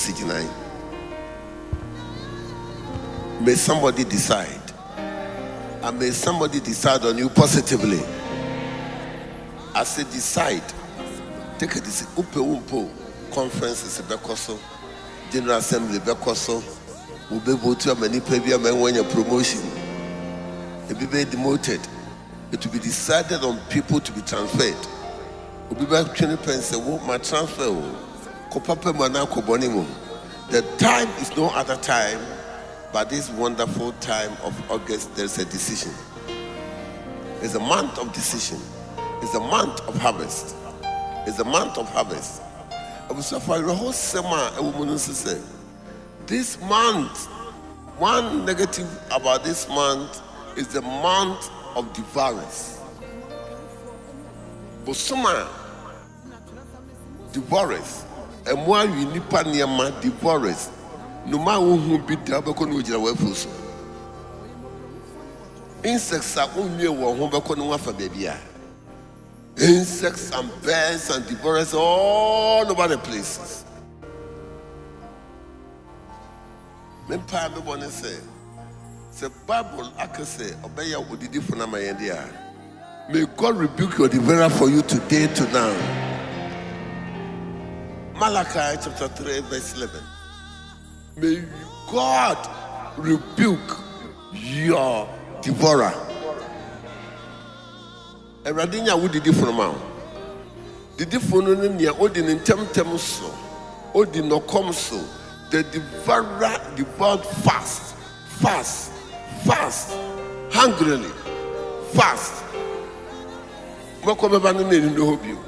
message nine. May somebody decide. And may somebody decide on you positively. I say decide. Take a decision. Upe umpo conferences bekoso, General Assembly bekoso. Ube vote many preview men when your promotion. It be demoted. It will be decided on people to be transferred. Ube back 20 pence. My transfer. The time is no other time but this wonderful time of August. There's a decision. It's a month of decision. It's a month of harvest. It's a month of harvest. I was so far the whole summer. A woman said, this month, one negative about this month is the month of divorce. But summer, divorce. And why you nipa niama divorce? No matter who be the abekon ujira wefuso. Insects are only one who bekon wafa baby. Insects and birds and divorce all over the places. Me pa me bone say Bible I can say obeya odidi for na mayendia. May God rebuke your devourer for you today to now. Malachi chapter 3 verse 11. May God rebuke your devourer. Eradinya wudi di from now. Didi for no nia odi ntem so. Odi no come so. The devourer devoured fast, hungrily, fast. Moko beba no no hope you.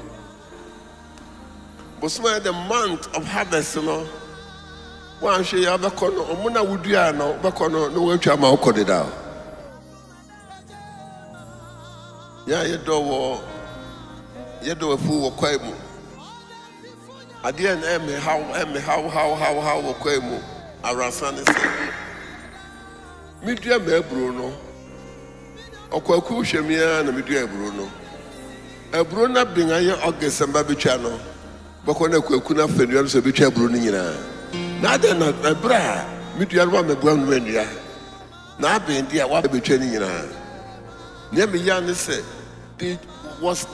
But the month of harvest, you know, one share your bacono, or Mona would you know, bacono, no way to have my code down. Yeah, you do a fool or quaimo. I didn't how, quaimo, around Sunday. Media me Bruno, or Quaku Shemia and Media Bruno. A Bruno being a August and Baby Channel. Bakona kuna fenua so be twa buru ni nyina na de na bra metua no ma gwan wenua na abendi a wa be twa ni nyina ne me ya ne se they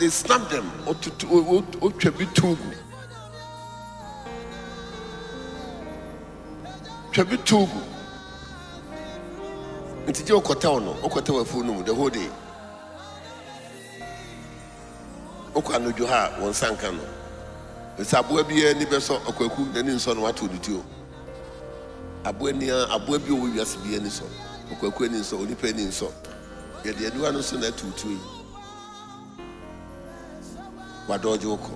snapped them o twa bi tugu ntije okota wa fu no the whole day okanojo ha won sanka no Sabua be any beso or Kwaku, then in son what to do. Abuenia, Abubi will just be any so. Or Kwaku in so, only penny in so. Yet the other one also that to Wadojoko.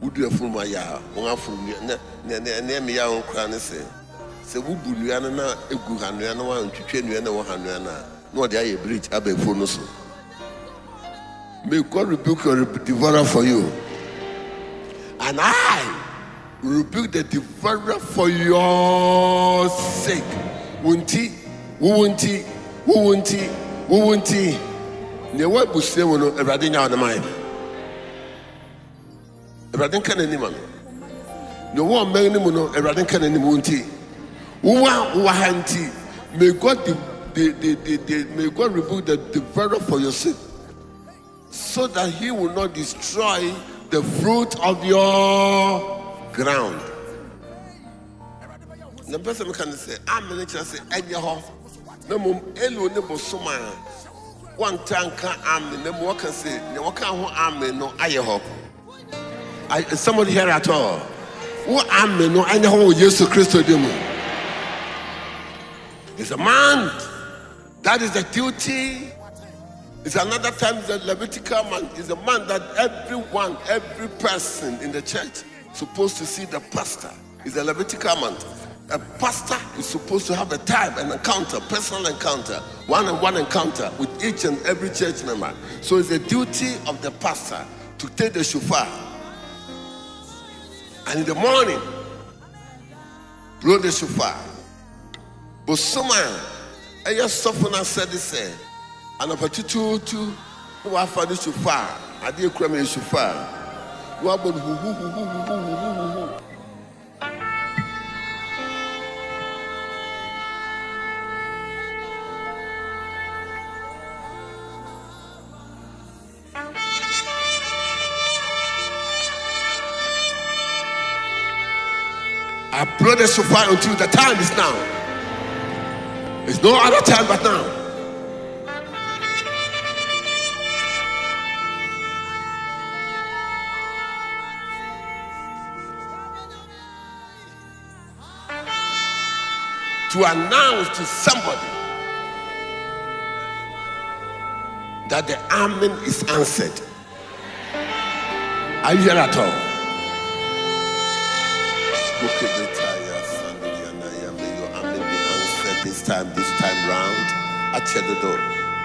Would you from my yard? One from near me on Cranese. Say, Wubuliana, a good hundred and to train you and 100. No, they are a bridge, Abbey Funoso. May God rebuke your devourer for you. And I rebuke the devourer for your sake. Wunti. Ne wa busie wono Awurade nya on mind. Awurade kan ani ma no. Ne wa man ni mu no Awurade kan ani mu wunti. Wa hanti. May God may God rebuke the devourer for your sake, so that he will not destroy the fruit of your ground. The person can say, I'm going to say, Enyaho. No mum elu ne bosoma. One tanka amen. No more can say, no can who amen no ayeho. Is somebody here at all? Who amen no ayeho Jesus Christ demo. It's a man. That is the duty. It's another time that Levitical man is a man that every person in the church is supposed to see the pastor. Is a Levitical man. A pastor is supposed to have a time, an encounter, personal encounter, one-on-one encounter with each and every church member. So it's the duty of the pastor to take the shofar and in the morning blow the shofar. But someone, I just soften and said this. And a particular to who are for the shofar, I did cram a shofar. Who. I blow the shofar until the time is now. There's no other time but now. To announce to somebody that the amen is answered. Are you here at all? May your amen be answered this time round.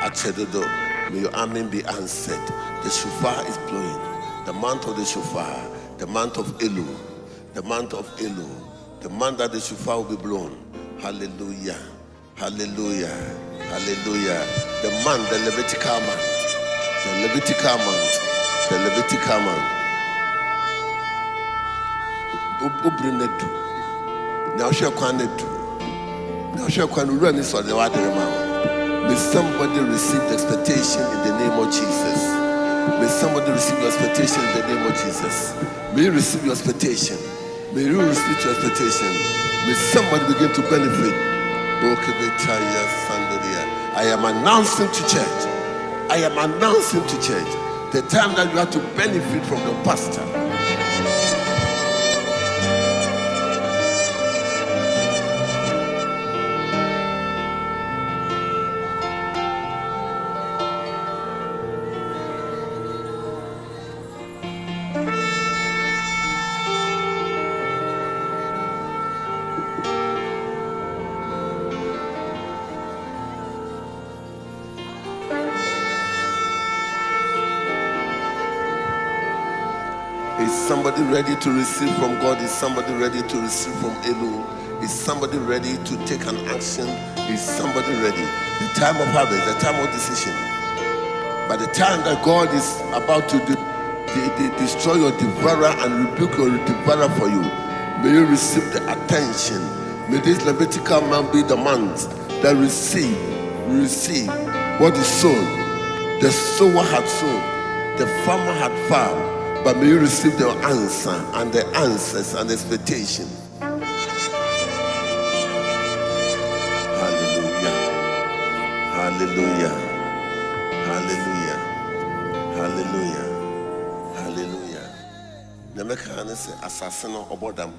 Achedodo. May your amen be answered. The shofar is blowing. The month of the shofar, the month of Elu, the month of Elu, the month that the shofar will be blown. Hallelujah. Hallelujah. Hallelujah. The month, the Levitical month. The Levitical month. The Levitical month. Ubrinedu. Now shall kwanedu. Now shall kwanuru is for the water amount. May somebody receive the expectation in the name of Jesus. May somebody receive your expectation in the name of Jesus. May you receive your expectation. May you receive your expectation. May somebody begin to benefit. I am announcing to church. I am announcing to church the time that you have to benefit from your pastor. Is somebody ready to receive from God? Is somebody ready to receive from Elu? Is somebody ready to take an action? Is somebody ready? The time of harvest, the time of decision. By the time that God is about to destroy your devourer and rebuke your devourer for you, may you receive the attention. May this Levitical man be the man that receive what is sown. The sower had sown, the farmer had farmed. But may you receive the answer and the answers and expectation. Hallelujah. Hallelujah. Hallelujah. Hallelujah. Hallelujah. The mechanic say assassin obodam.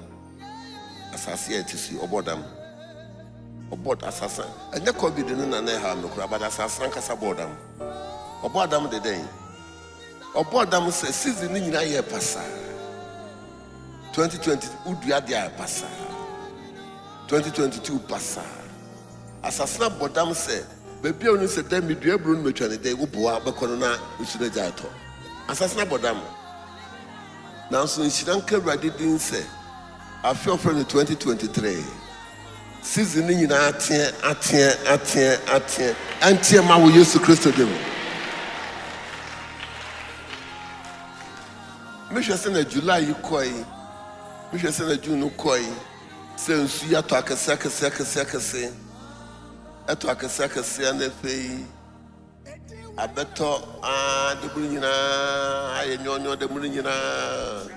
Assassin tisi obodam. Obod assassin. And the could be the name but assassin kasabodam. Obodam the day. Obodam says season in a year passa 2020 uduadia passa 2022 passa asasna bodam say baby onu say dem medua brun metwane dey woboa bekono na usune jato asasna bodam now so nchiran kawrade din say afio from 2023 season in atie ma wo Yesu Kristo dem. Misha sena July you koi, Misha sena June koi, sense you to akase, eto akase and the fee. I better the Brunina, I know the Brunina,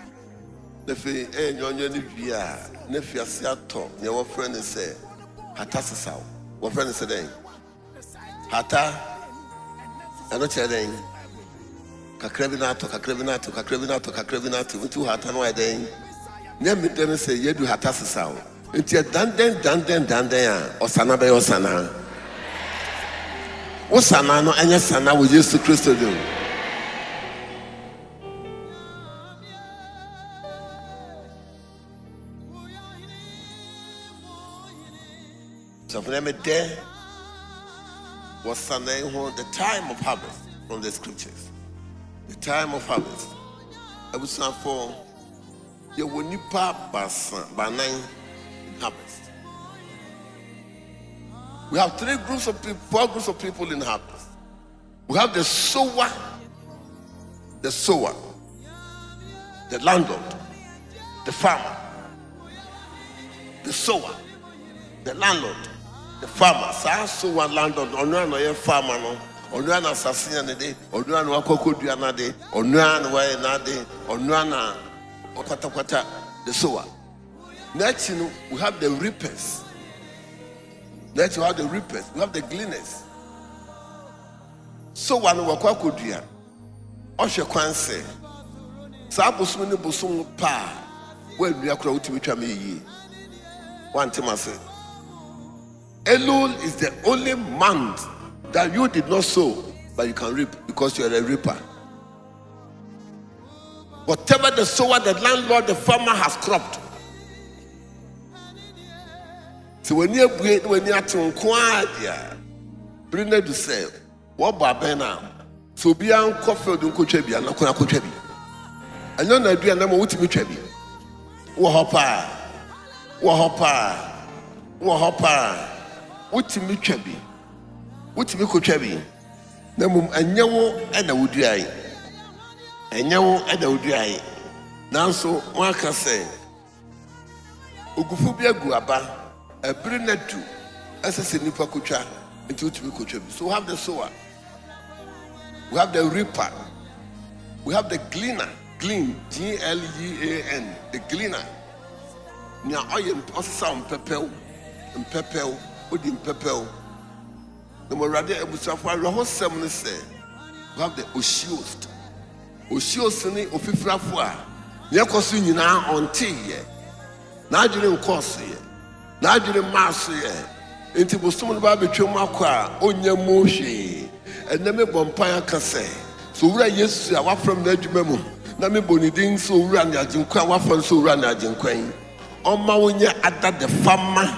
the fee, and your Nivia, Nefia Seattle, your friend is say, Hatasasau, what friend is saying? Hata, and not saying. Kakrevinato, into Hatano again. Never then say, you do Hatasau. Until Danden, or Sanabe or Sana. What Sanano and your Sana we used to Christo do. So for them, there was Sunday, the time of harvest from the scriptures. The time of harvest. I would say for you will nipa by 9 harvest. We have 4 groups of people in harvest. We have the sower, the landlord, the farmer, the sower, the landlord, the farmer. Sower, landlord, or farmer, no. Onuana assassin na de, onuana wakokodua na de, onuana wae na de, onuana kwata the sower. Next, we have the reapers. Next, we have the reapers. We have the gleaners. So one wakwa kodua. Ohwe kwan se. Sa bosom ne bosom pa. Wa nua kura wutimi twa me yi. One time I say, Elul is the only month that you did not sow, but you can reap because you are a reaper. Whatever the sower, the landlord, the farmer has cropped. So when you are to inquire, bring it to say, what babena? So be an Akuffo don't coach be an Akuffo. And none of you are number what me trebi. Wahapa, what me trebi. What me coach be. Namum anyawo and a woodie. Anyawo and a woodie. Now so one can say, Ukufubia guaba. A brilliant two as a significant kucha into to be coach. So we have the sower, we have the reaper, we have the gleaner, glean, G-L-E-A-N, the gleaner. Now I am also pepel and pepel, within pepel. The more rather able to have a whole ceremony say, we have the Oshios, Oshiosini of Fifrafua, Yakosin now on tea, now during course here. Na adwene maso ye enti bosom ba betwem akwa onya moshi enne me bompan aka se so wura Yesu a wafram na adwuma mu na me bonidin so wura na agenkwa wafam so wura na agenkwan omma wonya ada the farmer,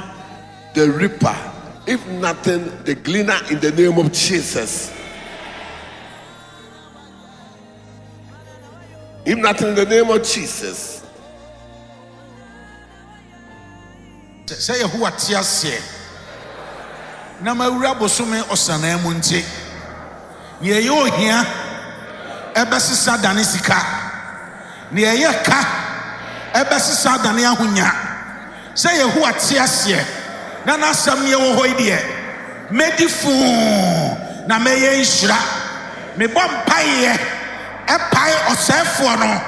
the reaper, if nothing the gleaner in the name of Jesus. If nothing in the name of Jesus. Say who are tears here. Namawura bosome osana munti. Ye yo here ebesisa dane sika. Ne ye ka ebesisa dane ahunya. Say who are tears here. Na nasam ye wo hoi de. Medifu na meye nshira. Me bom paye epai osefo no.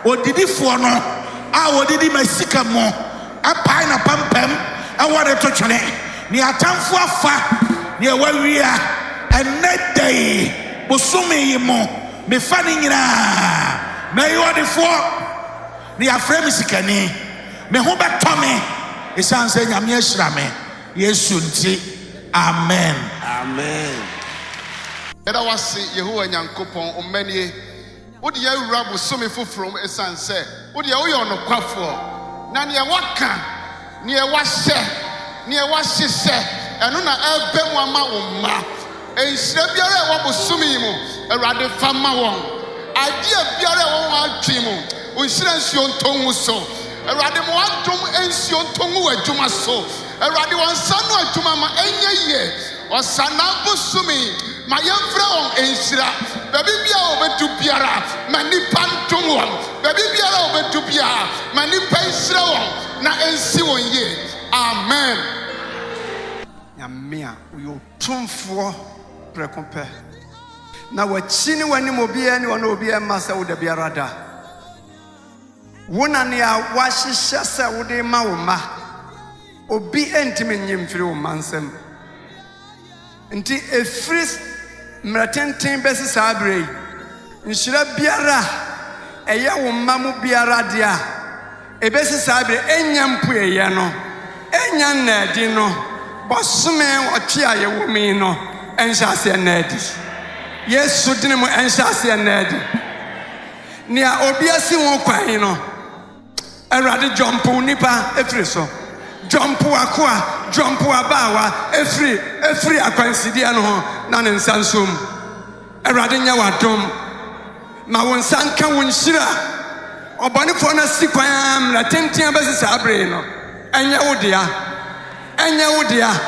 Odidifo no a odidi masika mo. A pine a pampem, a water to chane, near Tamfu afa, near where we are, and net day, Bosumi mo, me fanning in a may you are the four, near Fremisicani, me hoba Tommy, a son saying, I'm yes, Rame, yes, soon, Amen. Amen. And I was see Yehu and Yankopon on many. Would you rub with some from a son say, would you on a Akuffo? Na near waka, near washe, near washe se, and una elbe wama, and Srebiare wabusumimu, a rather fama one. Idea Biare one trimu, we silence yon tongue so, a rather one tongue and sion tongue a jumaso, a rather one son or jumama any year, or sanabu sumi, my young friend and Sira, baby over to Piara, many pantum, baby over to Piara, many pensro, na ensi one year. Amen. Yamia, you Twumhene precompe. Now what chini when you be anyone will be a master with the Biarada. One and ya washi shasa with the Mauma, or be intimate him through Mansem. Until a freeze. Mratentin besi sabre nshira biara eya wo mamu biara dia ebesi sabre enyampu eya no enya nadi no bosome otwe aye wo mi no enhyase nadi Yesu dine mu enhyase nadi nia obiasi won kwan no Awurade jompu nipa efriso jompu akwa jompu abawa efri akwansidia no ho na ne nsansum Awurade nya wadom ma won sanka won shira obonefo na sikwan mra tenten besisa abre no enya wodia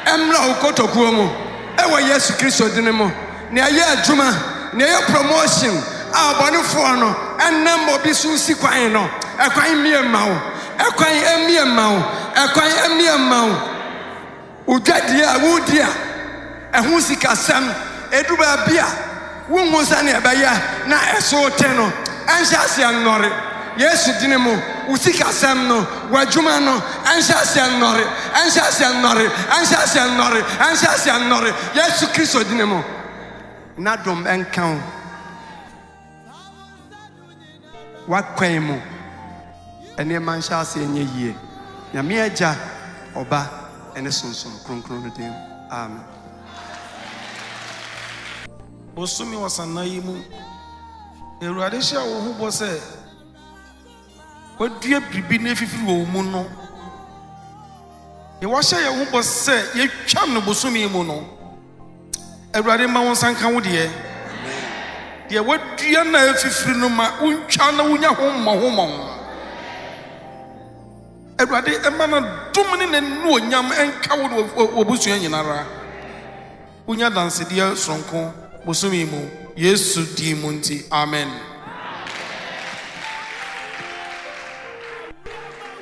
emra okotokuo mu ewo Yesu Kristo dine mu ne aye adwuma ne aye promotion a obonefo no enam obi su sikwan no ekwan miemawo ekwan emiemawo ujadia wudia ehun sikasam eduba bia wonhu sane ebaya na eso te no anhyase anore Yesu dine mu usika sem no wadwuma no ansa sem nore ansa sem nore ansa sem nore ansa sem nore Yesu Kristo dinemo na dom enkan wakwan mu ene man sha se enye yie na me agya oba ene sonson kronkron no dem amen. Bosumi wasana yimu Ewurade hia wo hu bo se wadua bibi na fifiri wo mu no ye wa hia ye hu bo se ye twa no bosumi mu no Ewurade ma won sanka wo de ye wadua na fifiri no ma untwa na wunya ho mmɔ Ewurade ema na dum ne nanu onyam enka wo bosua nyinara unya danse de sonko bosumi mu Yesu di munti amen.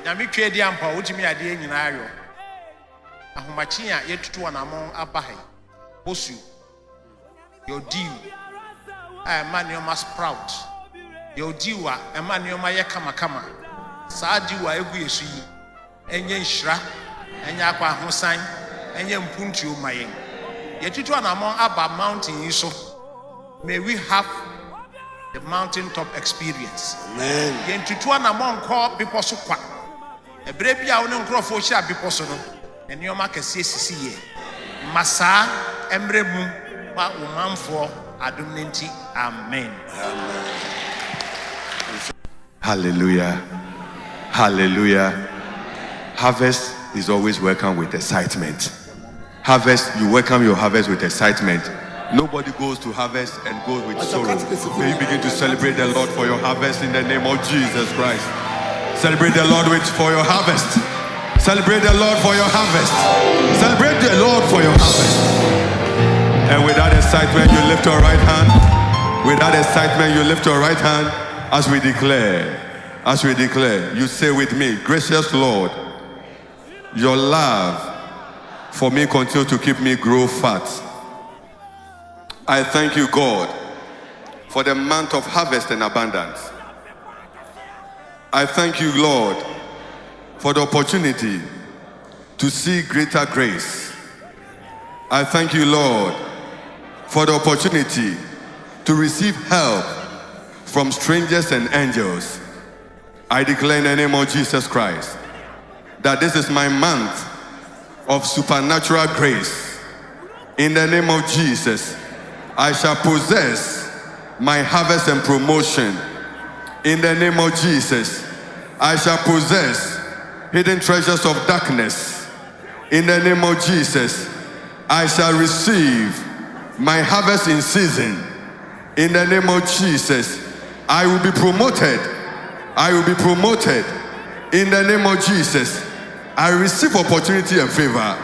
Nyame twa di ampa wotimi ade nyina ayo ahomachi a yetutu wanamon abahe bosu your deal man sprout your deal a man ye kama saa deal egu yesu yi enye nhira enye akwa hosan enye mpuntu omayen yetutu wanamon aba mountain yi so. May we have the mountaintop experience. Amen. Yentutu anamon call people so kwa. Ebrebi a woni nkrofo hia people so no. Enioma kese sisi ye. Masa emremu wa Amanfo adom nenti. Amen. Hallelujah. Hallelujah. Harvest is always welcome with excitement. Harvest, you welcome your harvest with excitement. Nobody goes to harvest and goes with sorrow. May you begin to celebrate the Lord for your harvest in the name of Jesus Christ. Celebrate the Lord for your harvest. Celebrate the Lord for your harvest. Celebrate the Lord for your harvest. And with that excitement, you lift your right hand. With that excitement, you lift your right hand as we declare. As we declare, you say with me, gracious Lord, your love for me continue to keep me grow fat. I thank you, God, for the month of harvest and abundance. I thank you, Lord, for the opportunity to see greater grace. I thank you, Lord, for the opportunity to receive help from strangers and angels. I declare in the name of Jesus Christ that this is my month of supernatural grace. In the name of Jesus, I shall possess my harvest and promotion. In the name of Jesus, I shall possess hidden treasures of darkness. In the name of Jesus, I shall receive my harvest in season. In the name of Jesus, I will be promoted. I will be promoted. In the name of Jesus, I receive opportunity and favor,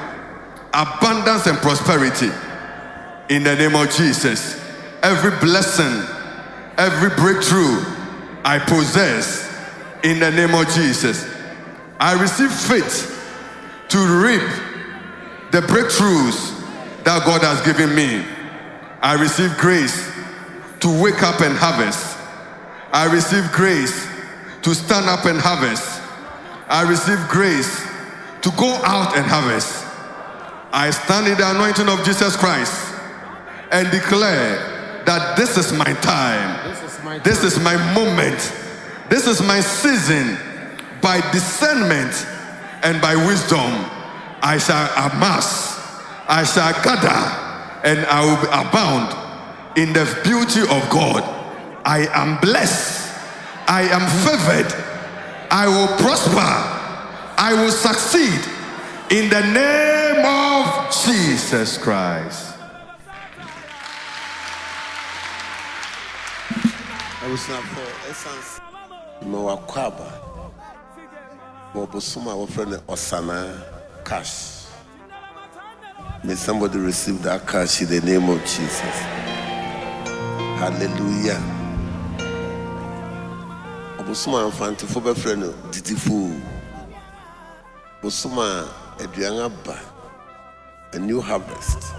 abundance and prosperity. In the name of Jesus, every blessing, every breakthrough I possess. In the name of Jesus, I receive faith to reap the breakthroughs that God has given me. I receive grace to wake up and harvest. I receive grace to stand up and harvest. I receive grace to go out and harvest. I stand in the anointing of Jesus Christ and declare that this is my time. This is my moment. This is my season. By discernment and by wisdom, I shall amass, I shall gather, and I will abound in the beauty of God. I am blessed. I am favored. I will prosper. I will succeed in the name of Jesus Christ. I was not for essence. Moakwaba. Mobosuma, our friend Osana, cash. May somebody receive that cash in the name of Jesus. Hallelujah. Obosuma, Fanti, for my friend, Ditifu. Bosuma, Edriangaba, a new harvest.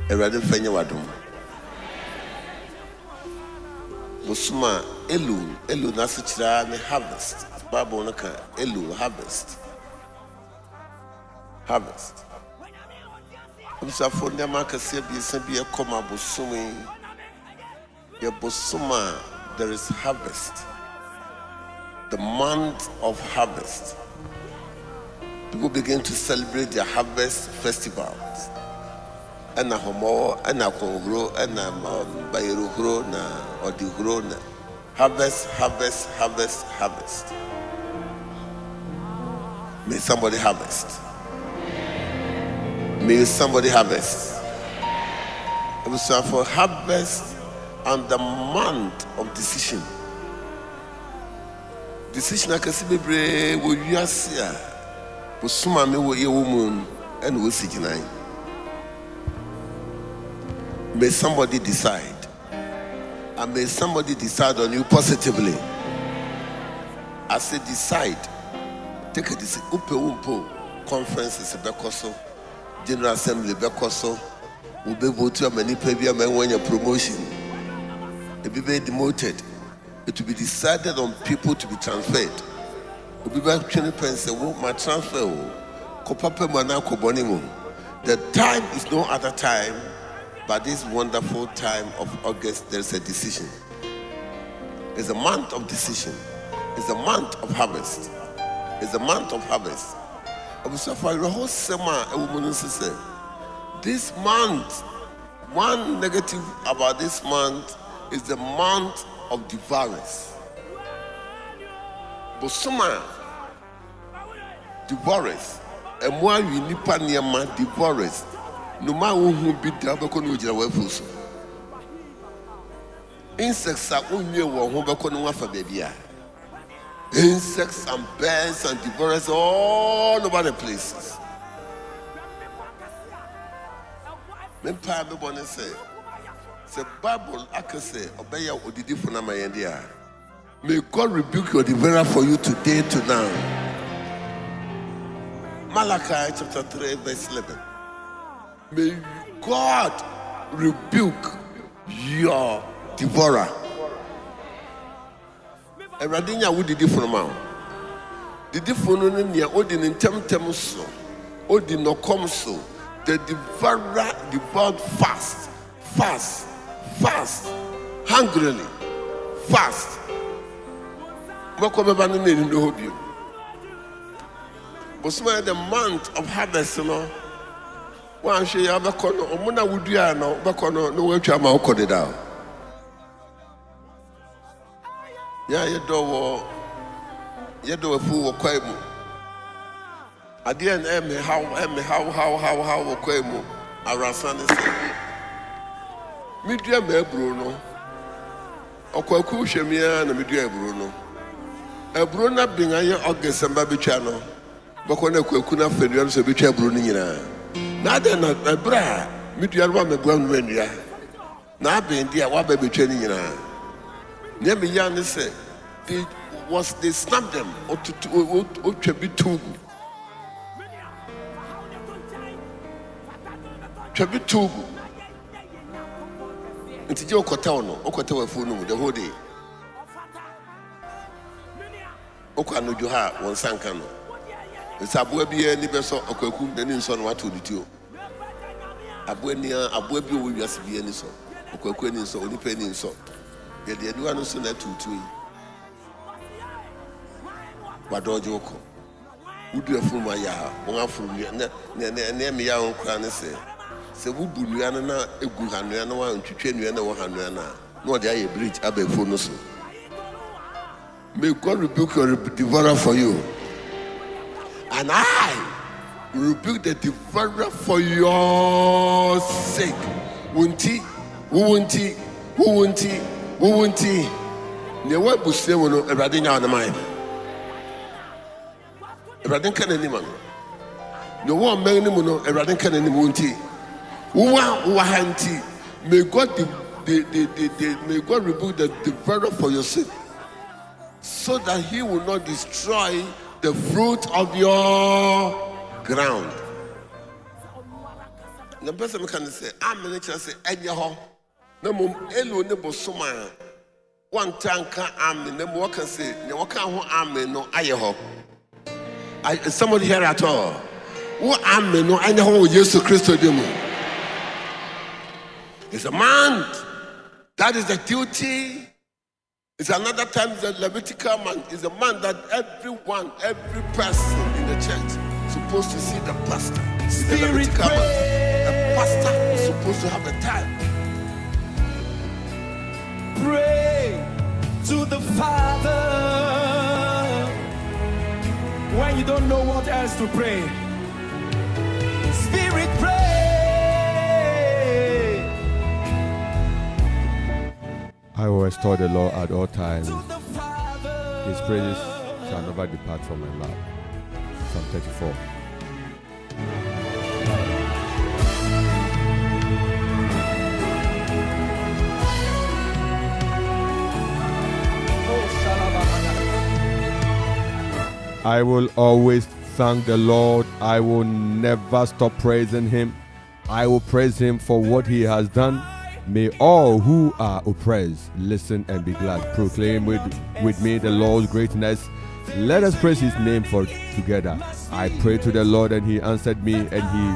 A rather Fenya Wadum. Bosuma elu nasichira ne harvest. Bible naka elu harvest. So for them I can say be a comma bosumi. Your bosuma there is harvest. The month of harvest. People begin to celebrate their harvest festivals. And a homo, and a congro, and a bayro na or the grona. Harvest. May somebody harvest. May somebody harvest. It was for harvest and the month of decision. Decision I can see be wo wiase a wo suma me wo ye wo mun and wo siginai. May somebody decide. And may somebody decide on you positively. I say decide. Take a decision. Umpo conferences bekoso, General Assembly bekoso. We be vote to many people when your promotion. It be very demoted. It will be decided on people to be transferred. We be back 20 pence. My transfer. The time is no other time. But this wonderful time of August, there's a decision. It's a month of decision. It's a month of harvest. It's a month of harvest. This month, one negative about this month is the month of divorce. Bosoma, divorce. And why we nipa niyama divorce. No matter who be there, but can you just insects are only one who can for baby. Insects and birds and devourers all over the places. Men pa me bone say Bible I can say obey your odidi for na my India. May God rebuke your devourer for you today to now. Malachi chapter 3 verse 11. May God rebuke your devourer. Eradinya wo didi for ma. Didi for no nia odi ntem so. Odi no come so. The devourer devoured fast, hungrily, fast. Welcome everyone in the hobby. But the month of harvest, you know. One she have a corner, or Mona would you know, Bacono, no way to have my code it out. Yeah, you do a fool or quaimo. I didn't how quaimo. Our son is Media me Bruno. Or Quacu and Media Bruno. A Bruno being a year August and Baby Channel. Bacona Quacuna Federal Sabicha Brunina. Nada na bra media wa me gwan wenua na ben dia wa ba betwa ni nyina ne me ya ne say they snapped them or twa bi tugu nti je okota wa phone the whole day okanojo ha won sanka no it's abua bia ni beso akwaku dani nso no wato ditio abua bi wo wiase bia ni so akwaku ni nso onipa ni nso ye de aduwa no so na tutu yi wadoje oko wudu afuma ya won afuru ne me ya won kra ne se wubu nua no na egu hanua no wa ntwetwe nua na wo hanua na no de aye bridge abefo no so. May God rebuke your devourer for you. And I rebuke the devourer for your sake. Wunti. Ne wa busle wono Awurade nya na mai. Awurade kan ani man. Ne wa man ni mu no Awurade kan ani mu wunti. Wa hanti. May God may God rebuke the devourer for your sake, so that he will not destroy the fruit of your ground. The person can say, I'm going to say, Enyaho. No mum elu ne bosoma. one tanka amen, then what can say, no can amen, no ayeho. Is somebody here at all? What amen, no, I know Jesus Christ demo. It's a man, that is the duty. It's another time the Levitical man is a man that everyone, every person in the church is supposed to see the pastor. It's the Levitical man. The pastor is supposed to have a time. Pray to the Father when you don't know what else to pray. Spirit, pray. I will restore the Lord at all times. His praises shall never depart from my mouth. Psalm 34. I will always thank the Lord. I will never stop praising him. I will praise him for what he has done. May all who are oppressed listen and be glad. Proclaim with me the Lord's greatness. Let us praise his name for together. I prayed to the Lord and he answered me and he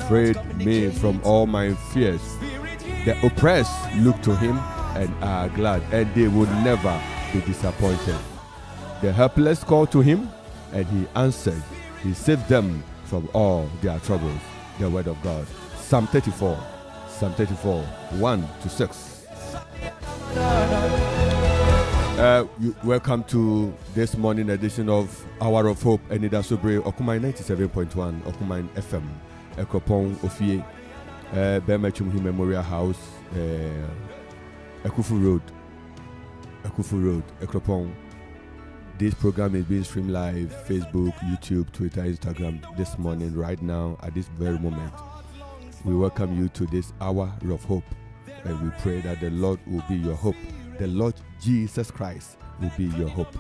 freed me from all my fears. The oppressed look to him and are glad, and they will never be disappointed. The helpless call to him and he answered. He saved them from all their troubles. The word of God. Psalm 34. Psalm 34, 1-6. Welcome to this morning edition of Hour of Hope, Anidaso Bere, Twumhene 97.1, Twumhene FM, Akropong-Akuapem, Twumhene Memorial House, Akuffo Road, Akropong. This program is being streamed live, Facebook, YouTube, Twitter, Instagram, this morning, right now, at this very moment. We welcome you to this hour of hope, and we pray that the Lord will be your hope. The Lord Jesus Christ will be your hope.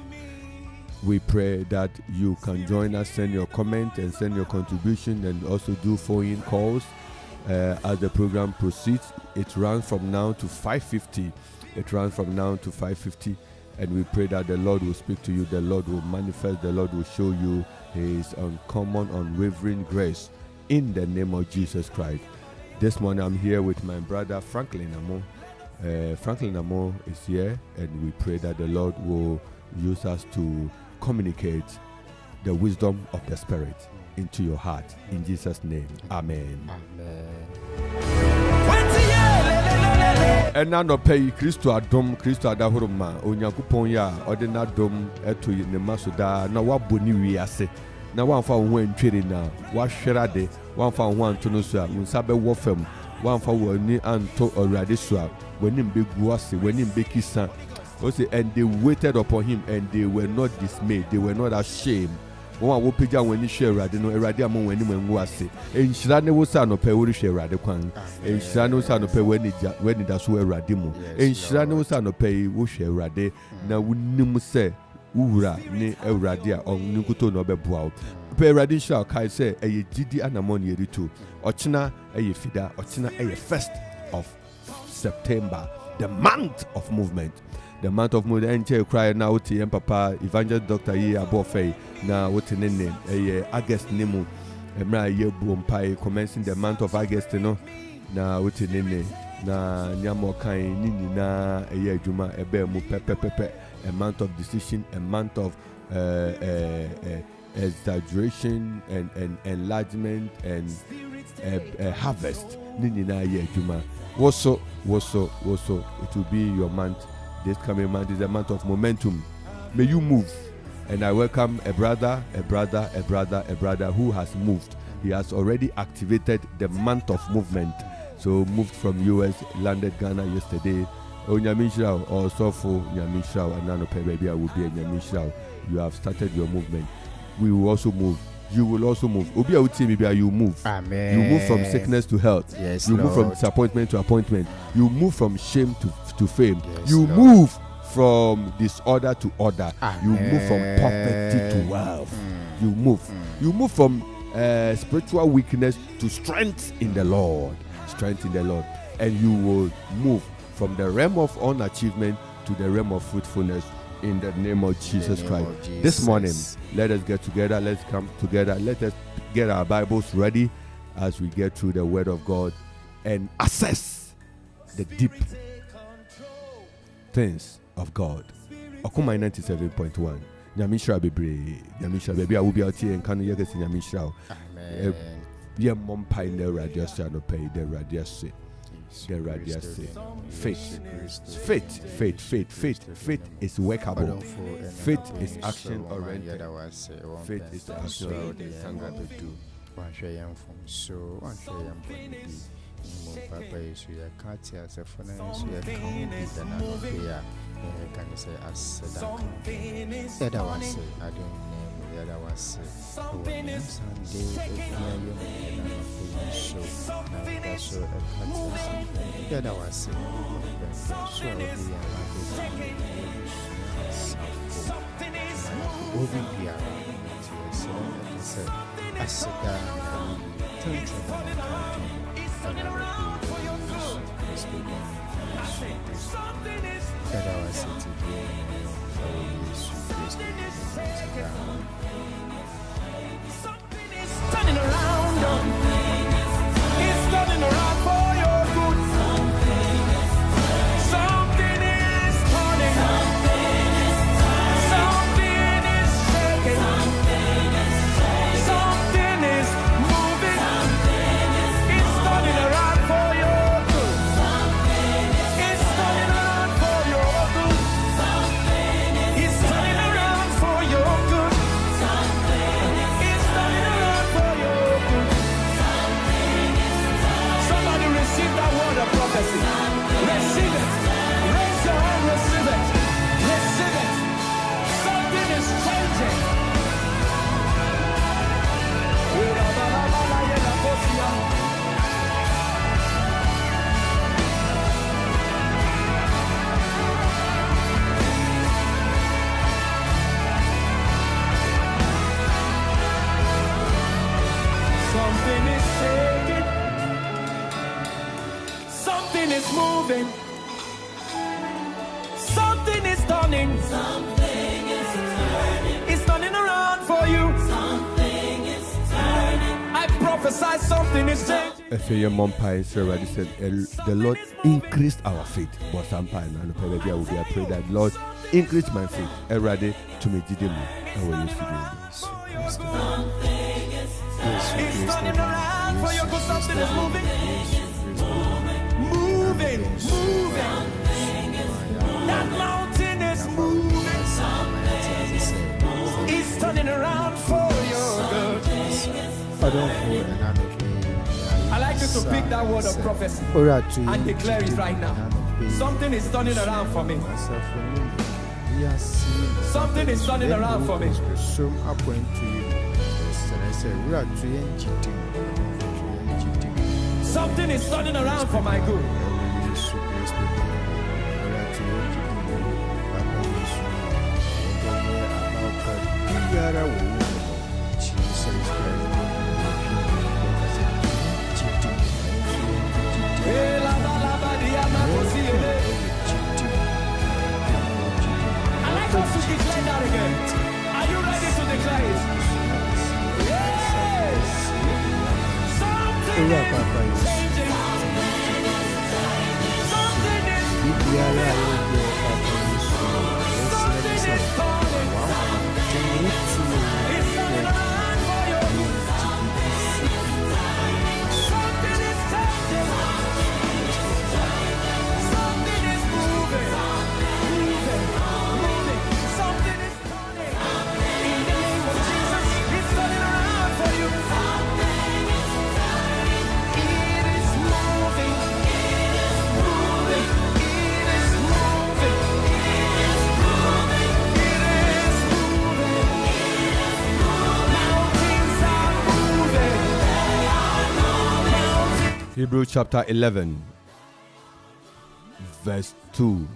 We pray that you can join us, send your comment and send your contribution, and also do phone calls as the program proceeds. It runs from now to 5:50. And we pray that the Lord will speak to you, the Lord will manifest, the Lord will show you his uncommon, unwavering grace in the name of Jesus Christ. This morning I'm here with my brother Franklin Amo. Franklin Amo is here, and we pray that the Lord will use us to communicate the wisdom of the Spirit into your heart. In Jesus' name, amen. And now no pay Christo Adom, Christo Adahuruma, Onyakuponya, Ordina Dom, Etu Nemasuda, na wabuni wiase. Na one for one trading now, what sherade, one for one to no swap, when Sabe Wofem, one for one ni anto or radiswap, when in big wasi, when in big kisan. And they waited upon him and they were not dismayed, they were not ashamed. One will pay when you share Radino, Eradiamon when you was it. And Shirane was son of Peru share Radikwan, and Shirano son of Pay when it does wear Radimo, and Shirano son of Pay will share Rade. Now we say, Ura ne Eradia or Nukuto no Bebuao. Pay Radisha Kai say a Gidi Anamon Yeritu, Ochina a Fida, Ochina a 1st of September, the month of movement. The month of movement, and cry now to Papa, Evangelist Dr. Ye Abofe, now what in name, August Nemo, and my year boom pie commencing the month of August, no, now what in name, na Nyamo Kai, Nini, na a year Juma, a bear mu pepe, a month of decision, a month of exaggeration and enlargement and a harvest, Nini na year Juma. Also, it will be your month. This coming month is a month of momentum. May you move. And I welcome a brother who has moved. He has already activated the month of movement. So moved from US, landed Ghana yesterday. Onyamishrao, also for Nyamishrao, and Nano Perebia will be a Nyamishrao. You have started your movement. We will also move. You will also move. Obia Uti, you move. Amen. You move from sickness to health. Yes, you Lord. move from disappointment to appointment. You move from shame to fame. Yes, you Lord. move from disorder to order. Amen. You move from poverty to wealth. You move. You move from spiritual weakness to strength in the Lord. Strength in the Lord. And you will move from the realm of unachievement into the realm of fruitfulness in the name of Jesus name Christ. of Jesus. This morning, let us get together. Let's come together. Let us get our Bibles ready as we get through the Word of God and assess the deep things of God. Okuma 97.1. Nyamishra bebre. Nyamishra baby I will be out here and can you get Nyamishra. Amen. Yeah, mom pine the radiation no pay the radiation. The radiation. Faith is workable. Faith is action oriented. Faith is action oriented. Papa is your Katia, as a phone, as your community, and can say as something is the other one say, I don't name the other one say, something is Sunday, so that's so a Katia, the other one say, something is moving here, I said, turning around. It's turning around for your good. Something is turning. Something is shaking. Something is moving. It's turning around for your good. It's turning around for your good. It's turning around for your good. It's turning around for your good. Somebody receive that word of prophecy. Receive it. Raise your hand, receive it. Receive it. Something is changing. Something is shaking. Something is moving. Something is turning. Something is turning. It's turning around for you. Something is turning. I prophesy something is changing. If your mom pie, Sarah said, the Lord increased our faith. But sometime, and I will be praying that Lord increase my faith. Ready to me, did I will use It's turning around for your good. Something is moving. Moving. That mountain is moving. It's turning around for your good. I like you to pick that word of prophecy and declare it right now. Something is turning around for me. Something is turning around for me. Something is turning around for my good. I like us to declare that again. Are you ready to declare it? Yes! Something is changing. Something is Something is turning. It's turning around for you. Something is changing. Something is moving. Something is turning. In the name of Jesus, it's turning around for you. It is moving. It is moving. It is moving. It is moving. Mountains are moving. Mountains. Hebrews chapter 11, verse 2,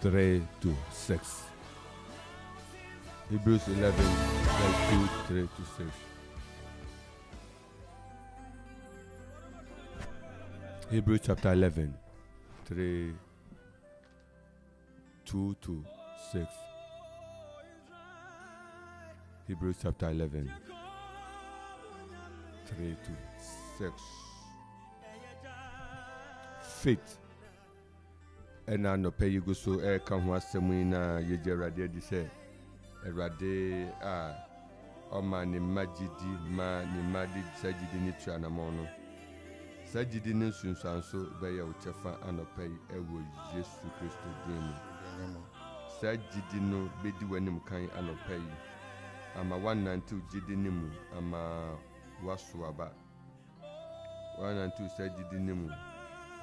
3 to 6. Hebrews 11, verse 2, 3 to 6. Hebrews chapter 11, 3 2 to 6. Hebrews chapter 11, 3 to 6. Faith. And I no pay you go so come was semina ye jerade di say erade Oma ni majidi ma ni madi sajidi ni tuanamono. Sajidi ni sunsanso beye utefa anopei ewo Yesu Kristo dini. Sajidi no bedi wanim kan anopei. Ama 192 jidi nimu ama wasuaba. 192 sajidi nimu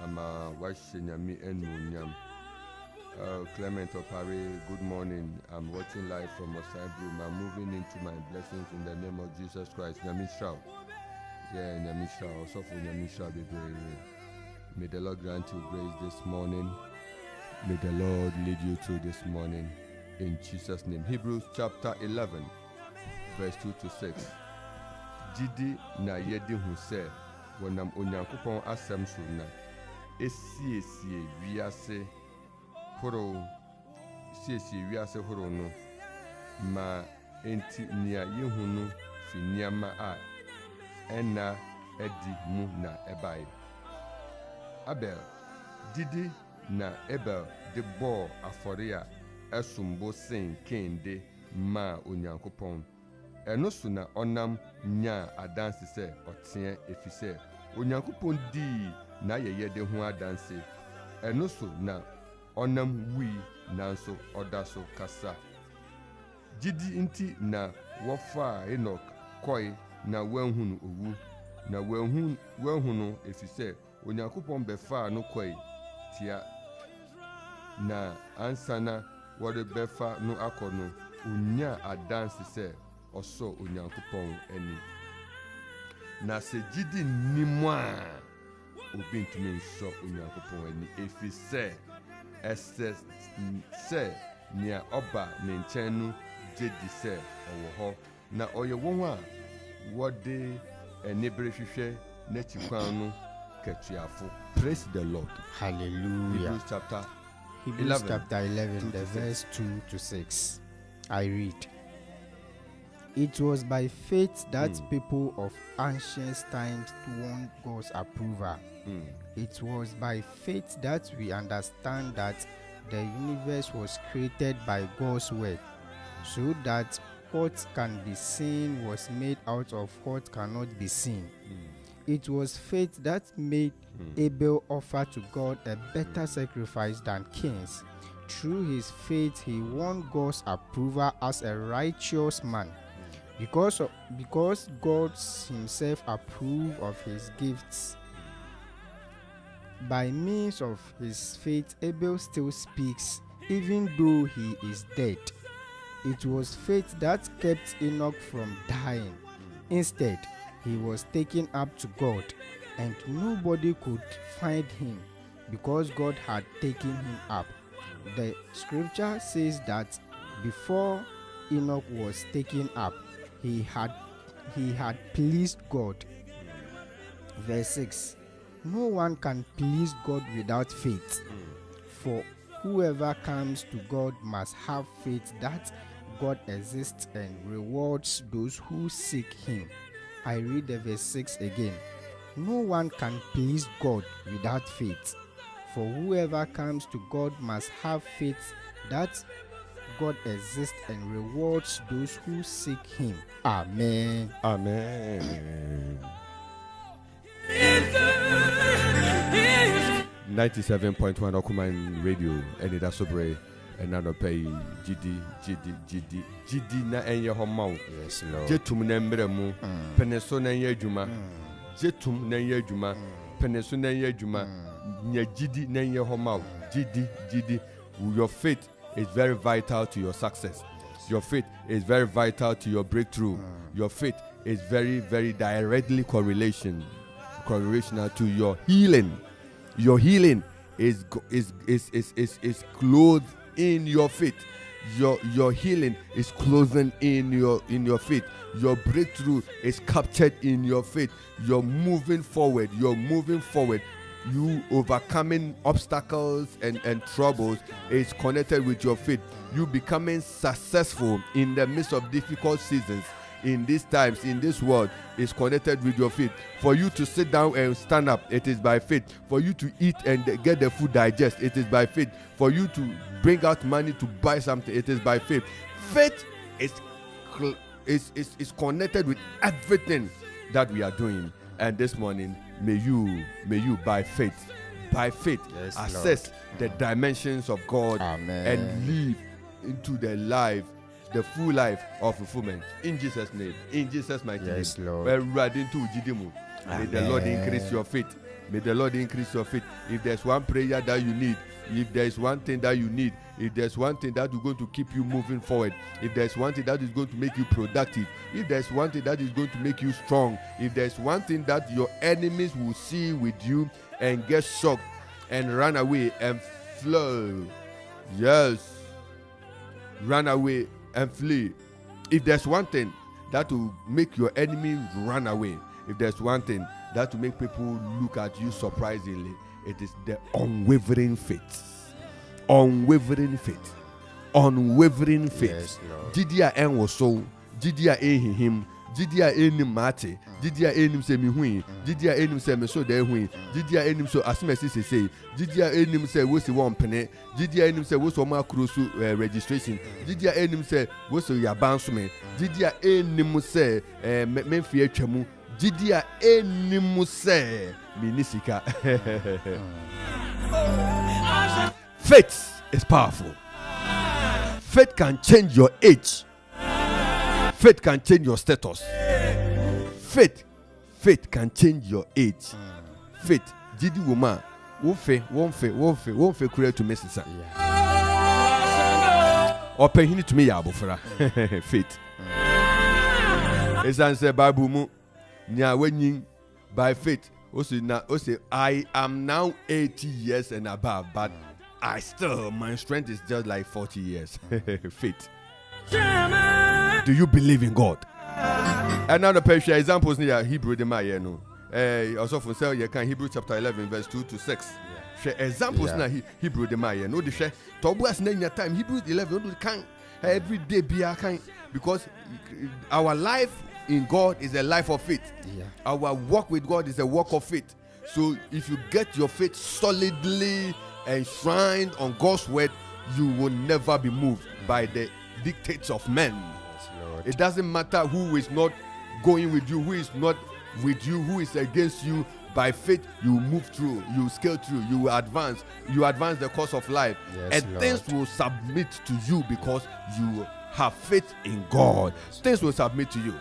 ama washenyami enmunyam. Clement Opare, good morning. I'm watching live from Osai Room. I'm moving into my blessings in the name of Jesus Christ. Nyamisha. Yeah, Nyamisha. Also for Nyamisha. May the Lord grant you grace this morning. May the Lord lead you through this morning. In Jesus' name. Hebrews chapter 11, verse 2 to 6. Jidi na yedi huse. Wanam onyankopon asem so na. Esie wiase. Horo siesi wiase horo no ma enti nia yehunu fi niama a ena edi mu na ebai. Abel didi na Abel de bo afore a esumbo sen kende ma onyankopon eno so na onam nya adanse se otie efise onyankopon di na yeye de ho adanse eno so na onam wi nanso odaso kasa jidi inti na wofa Enoch koi na wanhunu owu na wanhunu efise onyankopon befa no koi tia na ansana wode befa no akono unya adanse se oso onyankopon ani na se jidi nimwa obintumi nso onyankopon ani efise ese se nia oba ne nchenu jedi se owo na oye won a wode enibre hwehwe na chikwan no katuafo. Praise the Lord. Hallelujah. Hebrews chapter 11, the verse 2 to 6. I read. It was by faith that people of ancient times won God's approval. It was by faith that we understand that the universe was created by God's word, so that what can be seen was made out of what cannot be seen. It was faith that made Abel offer to God a better sacrifice than Cain's. Through his faith, he won God's approval as a righteous man. Because God himself approved of his gifts. By means of his faith, Abel still speaks, even though he is dead. It was faith that kept Enoch from dying. Instead, he was taken up to God, and nobody could find him because God had taken him up. The scripture says that before Enoch was taken up, he had pleased God. Verse 6. No one can please God without faith. For whoever comes to God must have faith that God exists and rewards those who seek him. I read the verse 6 again. No one can please God without faith. For whoever comes to God must have faith that God exists and rewards those who seek him. Amen. Amen. 97.1 Okuman Radio, Anidaso Bere, and nano pay GD na enye homau. Yes, Lord. Jetum nembre mu, peneso na enye juma. Jetum na enye juma, peneso na enye juma. Nye GD na enye homau. GD. Your faith is very vital to your success. Your faith is very vital to your breakthrough. Your faith is very, very directly correlational to your healing. Your healing is clothed in your faith. Your healing is clothed in your faith. Your breakthrough is captured in your faith. You're moving forward you overcoming obstacles and troubles is connected with your faith. You becoming successful in the midst of difficult seasons in these times, in this world, is connected with your faith. For you to sit down and stand up, it is by faith. For you to eat and get the food digest, it is by faith. For you to bring out money to buy something, it is by faith. Faith is connected with everything that we are doing. And this morning, may you by faith assess the dimensions of God. Amen. And live into the full life of fulfillment. In Jesus' name, in Jesus' mighty name. Lord. May the Lord increase your faith. May the Lord increase your faith. If there's one prayer that you need, if there's one thing that you need, if there's one thing that is going to keep you moving forward, if there's one thing that is going to make you productive, if there's one thing that is going to make you strong, if there's one thing that your enemies will see with you and get shocked and run away and flow, yes, run away and flee. If there's one thing that will make your enemy run away, if there's one thing that will make people look at you surprisingly, it is the unwavering faith. Unwavering faith. Unwavering faith. Didia en was so, Didia him, Didia enim mate, Didia enim se mi hui, Didia enim se me so de hui, Didia enim so asmesi se say, Didia enim se wosi one penny, Didia enim se wosi oma cruise registration, Didia enim se wosi ya bansume, Didia enim se menfie chemu, Didia enim se minisika. Faith is powerful. Faith can change your age. Faith can change your status. Faith can change your age. Faith, Didi woman, won't fe create to mess it. Or pay him to me, Abufra. Faith. As I say, Bible mu, nya when by faith. Also, I am now 80 years and above, but my strength is just like 40 years. Faith. Do you believe in God? Another picture examples near Hebrew the Maya no. Also for sale you can Hebrew chapter 11 verse 2 to 6. Share examples na Hebrew the Maya no the share. Tobuas na time Hebrew 11 no can every day be a kind because our life in God is a life of faith. Yeah. Our walk with God is a walk of faith. So if you get your faith solidly enshrined on God's word, you will never be moved by the dictates of men. Yes, it doesn't matter who is not going with you, who is not with you, who is against you. By faith, you move through, you scale through, you advance the course of life, yes, and Lord. Things will submit to you because you have faith in God. Things will submit to you.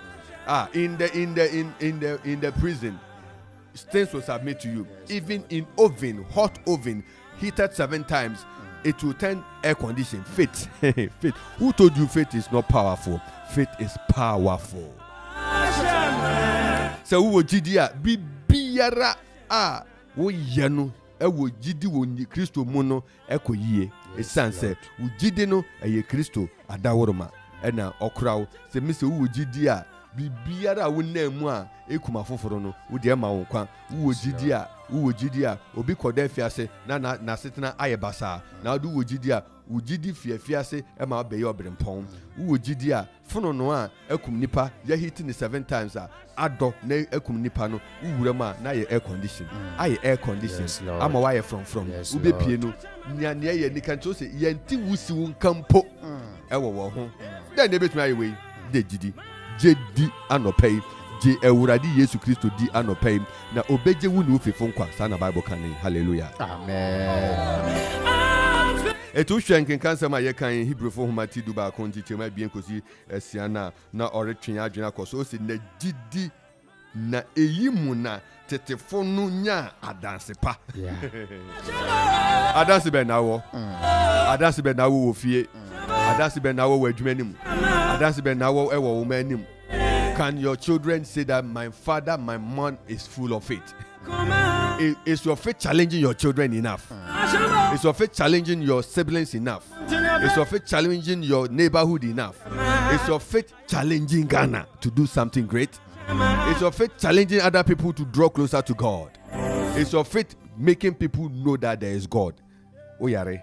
In the prison, things will submit to you. Even in hot oven, heated 7 times, it will turn air conditioned. Faith. Faith. Who told you faith is not powerful? Faith is powerful. So who will Gidia be biara wo yano e wo gidi wo Kristo mu no eko yie esanse wo gidi no eye Kristo adaworoma e na okrawo se mise wo gidi a bibiara wo namu a ekuma foforo no wo de ma wo kwa wo gidi a obi koda fiase na setena ayebasa na do wo gidi fiase e ma be ye obrempon wo gidi a fono no a ekum nipa ya hit ni 7 times a ado na ekum nipa no wuwura ma na ye air condition air condition ama wa ye from ube pie no nya ye ni kan to se ye nti wusi wo nkampo e wo ho then na betuma ye we de gidi jedi anopei je ewurade Yesu Kristo di anopei na obeje wu ni ofefo nkwa sa na Bible kan. Hallelujah, amen. Etu hwenken kansa ma ye kan Hebrew fo homati du ba konti chema bien kosi esiana na oretwen adwena koso o se na gidi na eyimu na tetefo no nya adanse pa. Adanse be na wo adanse be na wo fie adanse be na wo adwumanim adanse be na wo ewo wo manim. Can your children say that my father, my mom is full of faith? Is your faith challenging your children enough? Is your faith challenging your siblings enough? Is your faith challenging your neighborhood enough? Is your faith challenging Ghana to do something great? Is your faith challenging other people to draw closer to God? It's your faith making people know that there is God. Oyare,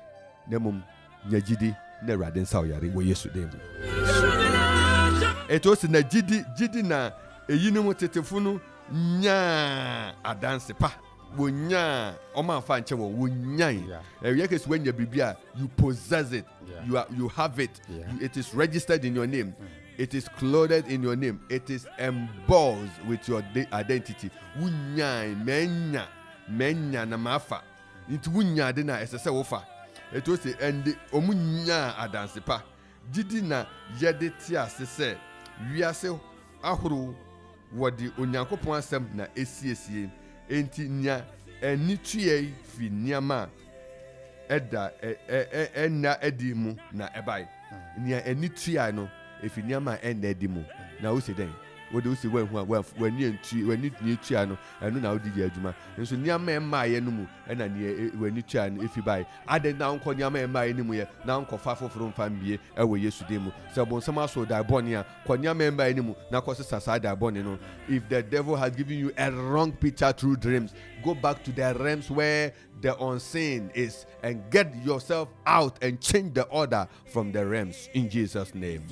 nemum nyajidi ne radin sa oyare wo Yesu dem. It was na jidi na eyinum tetefunu nya adanse pa. Wo nya oma fa nche wo nyan. Yekes when you bibia you possess it. You have it. It is registered in your name. It is clothed in your name. It is embossed with your identity. Wunya menya na mafa. It wunya de na esese wofa. It was the end omunya adanse pa. Jidi na yede ti asese wiase ahuru wodi onyankopon asem na esiesie enti nya enitue fi niama eda enna edimu na ebai nya enitue no efi niama enna edimu na wo se den wo de wo se wani ni tua no enu na wo di adwuma nso niama emma ye no mu ena ni wani tua no efi bai ade na nko niama emma ye no mu ye na nko fa foforo mfa mbie ewo Yesu de mu se bon sama so da boni a ko niama emma ye no mu na ko sasa da boni no. If the devil has given you a wrong picture through dreams, go back to the realms where the unseen is and get yourself out and change the order from the realms in Jesus' name.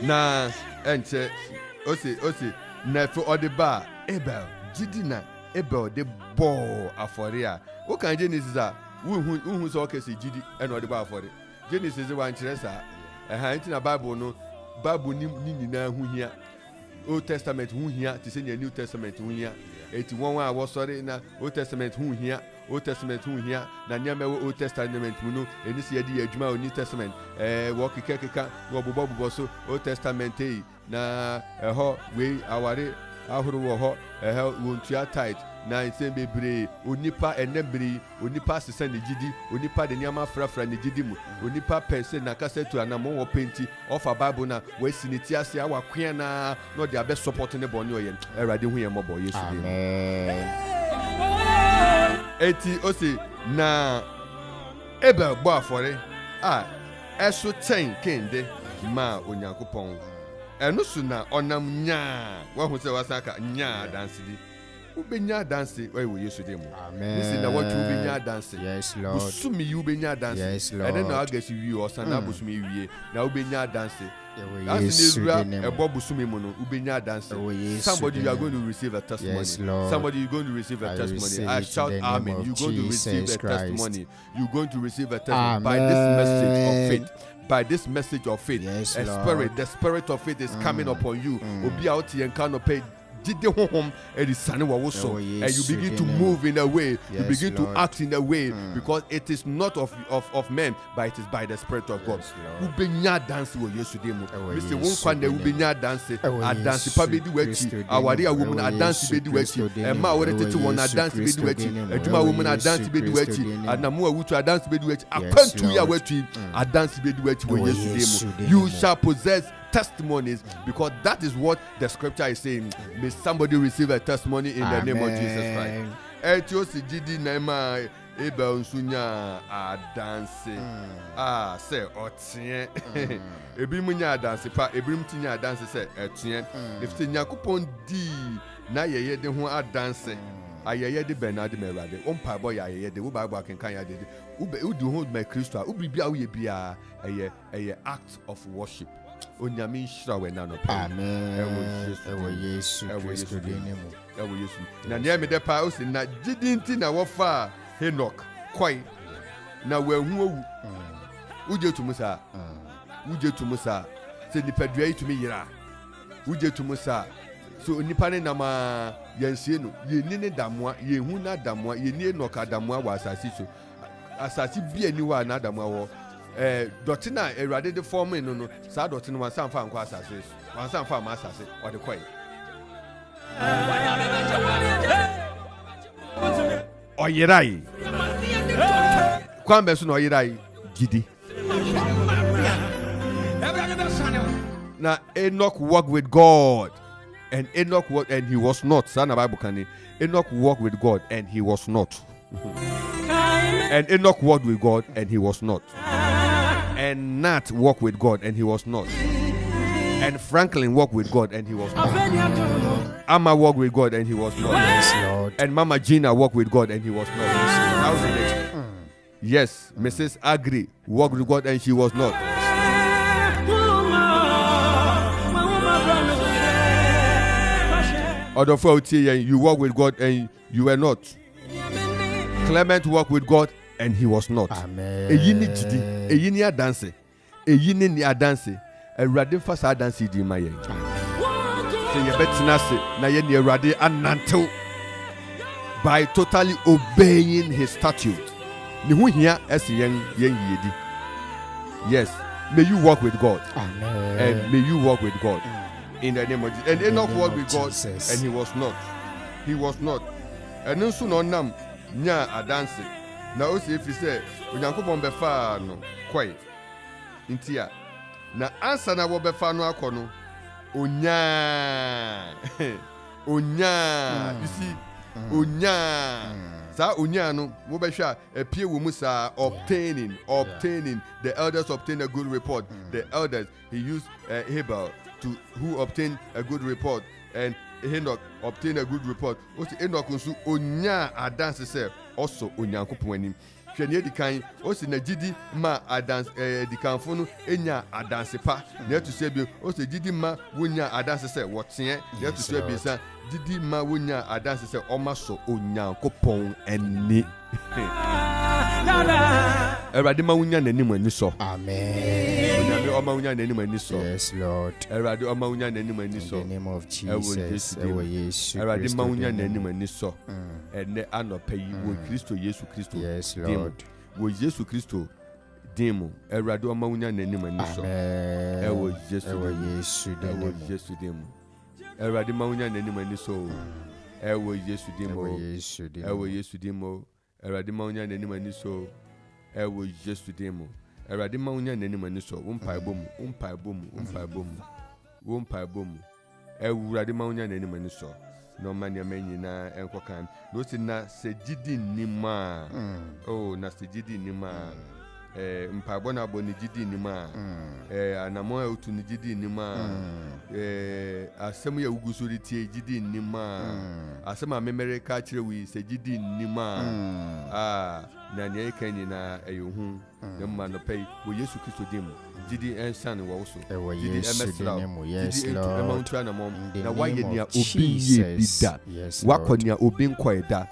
Na enche osi na for odeba Abel jidina Abel de bo afore wo kan Genesis a wu so okese jidi e na odeba afore Genesis wa nkyere sa nti na Bible ni nyina hu hia Old Testament hu hia ti se New Testament hu hia eti won wa wo sori na Old Testament hu hia na nyama wo Old Testament mu no eni se yedi adwuma o New Testament wo keka wo bobo so Old Testament na ho we aware ahuru wo ho wontua tight na nsem bebre onipa enebri onipa sesa ne gidi onipa de nyama frafra ne gidi mu onipa pense na kasetu anamo wo penti ofa Bible na we siniti ase awakwe na no de abe support ne boni oye Erade hu ye mobo Yesu de. Amen. Eti osi na Abel bo afore eso 10 kende ma onyankopon eno su na onam nya wa hu se wasaka nya dansidi ubenya danse wo Yesu de mu. Amen. Nisi na what ubenya danse. Yes Lord. Busumi ubenya danse. Yes Lord. And then agesi wi osana busumi wie na ubenya danse. Yes Lord. Ebo busumi mu no ubenya danse. Somebody you are going to receive a testimony. Yes Lord. Somebody you are going to receive a testimony. I shout amen. You are going to receive a testimony. You are going to receive a testimony by this message of faith. By this message of faith. Yes, the spirit of faith is coming upon you. Obi out here can pay and you begin to move in a way, you begin to act in a way, because it is not of men, but it is by the Spirit of God. Ubenya dance wo Yesu de mu. Mr. Wonkwande ubenya dance, a dance pa be di wachi, awari a woman a dance be di wachi, emma wore tete won a dance be di wachi, eduma woman a dance be di wachi, anamu awutu a dance be di wachi, akwantu ya wachi, a dance be di wachi wo Yesu de mu. You shall possess testimonies, because that is what the scripture is saying. May somebody receive a testimony in the name of Jesus Christ. Etiosi jidi naima Abel nsunya a dance. Say otien. Ebimu nya dance pa, ebimu tinya dance say etien. If the Yakupon di na yeye de ho a dance. Ayeye de Bernard Merade. Ompa boy ayeye de wo Bible kan ya de. Ube udu hold my Christo. Ubi bia wo ye bia a act of worship. Onyame shira we na no pa. Amen. Ewo Yesu Kristo de nemu. Ewo Yesu. Na ne me de pa o si na jidinti na wo fa Enoch koi na we hu owu. Uje tumusa. Uje tumusa. Se nipadua itumi yira. Uje tumusa. So nipa ne nama yensie no ye ni ne damoa ye hu na damoa ye ni Enoch damoa wa asasi so. Asasi bi ani wa na damoa wo. Dọ̀tí náà Erade de fọ́ọ̀mù inú no sáà dọ̀tí ni wọ́n sàn fà nkọ́ àsàsì wọ́n sàn fà má àsàsì ọ̀dẹ̀ kọ́ yìí. Ọ̀yẹ̀rà yìí kwan bẹ̀ sọ na ọ̀yẹ̀rà yìí gidi. Na Enoch walked with God and Enoch walked and he was not. Sáà na Bible kan ni Enoch walked with God and he was not. And Enoch walked with God and he was not. And Nat walked with God and he was not. And Franklin walked with God and he was not. Amma walked with God and he was not. Yes, Lord. And Mama Gina walked with God and he was not. That was the next. Yes, Mrs. Agri walked with God and she was not. Odofo Otiye, you walk with God and you were not. Clement walked with God and he was not. Amen. Eyini jidi, eyini adanse, eyini ni adanse. Erade fa sa adanse di ma ye. Se ye betina se na ye ni erade anantew by totally obeying his statute. Ni hu hia ese yen yedi. Yes, may you walk with God. Amen. And may you walk with God. In the name of Jesus. And Enoch walked with God Jesus. and he was not. He was not. And no soon on nam nya adanse. Na o se if he say Onyankopon be fa no kwai. Intia. Na answer na wo be fa no akono. Onya. Onya. You see? Onya. Sa onya no wo be hwa apie wo mu sa obtaining. The elders obtain a good report. The elders he used Hebel to who obtained a good report, and Enoch obtained a good report. Also Enoch nso onya adanse se also Onyankopon anim. Hwene di kan also na gidi ma adanse di kanfo no enya adanse pa. Na to se bi also gidi ma wonya adanse se wote. Na to se bi sa gidi ma wonya adanse se omaso Onyankopon ani. Erade ma wonya nanim ani so. Amen. Yes, Lord. In the name of Jesus. Erade ma wonya nanim ani so. Ene anopa yi wo Kristo Yesu Kristo. Yes, Lord. Wo Yesu Kristo demo. Erade ma wonya nanim ani so. Ewo Yesu demo. Erade ma wonya nanim ani so. Ewo Yesu demo. Ewo Yesu demo. Erade ma wonya nanim ani so. Ewo Yesu demo. Erade ma wonya nanim ani so. Wompae bom. Erade ma wonya nanim ani so. No man ya nyina enkokan. No si na sejidi nima. Oh, na sejidi nima. Mpaebo na bo ni gidi nima. Anamo ya utu ni gidi nima. Asem ya ugusuri tie gidi nima. Asem amemere ka kire wi sejidi nima. Na ne kan nyina eyohu. Yamma no pay wo Yesu Kristo dim. Gidi ensan wo so. Gidi emesra. Gidi entu emantu na mom. Na waye nia obi ye bida. Wakonia obi nkoeda.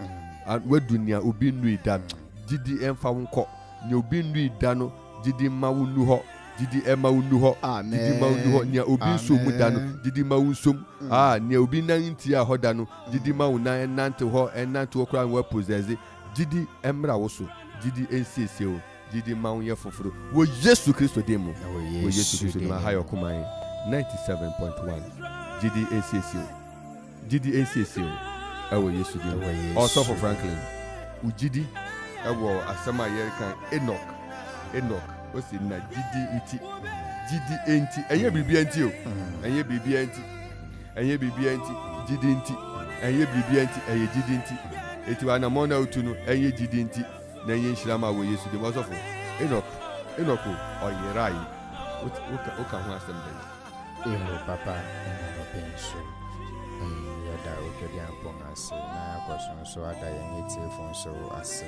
Wadu nia obi nu da. Gidi emfa wonko. Nia obi nu da no. Gidi ma wonu ho. Gidi ema wonu ho. Gidi ma wonu ho. Nia obi so mu da no. Gidi ma wonsom. Nia obi nanti a ho da no. Gidi ma wona enante ho. Enante ho kra wa possess. Gidi emra wo so. Gidi ensiesie o. Gidi ma wonye foforo. Wo Yesu Kristo demo. Wo Yesu Kristo demo. Hayo kumai 97.1. Gidi ensiesie o. Gidi ensiesie o. Ewo Yesu demo. Also for Franklin. Ugidi ewo asema yer kan Enoch o si na gidi enti enye bibia enti o enye bibia enti gidi enti enye bibia enti enye gidi enti eti wa na mo na otu no enye gidi enti na enye nhirama wo Yesu de mosofo Enoch o yerai o ka ho asem dey Papa no penso yada o jodi ampon ase na akoso so ada yen etifon so ase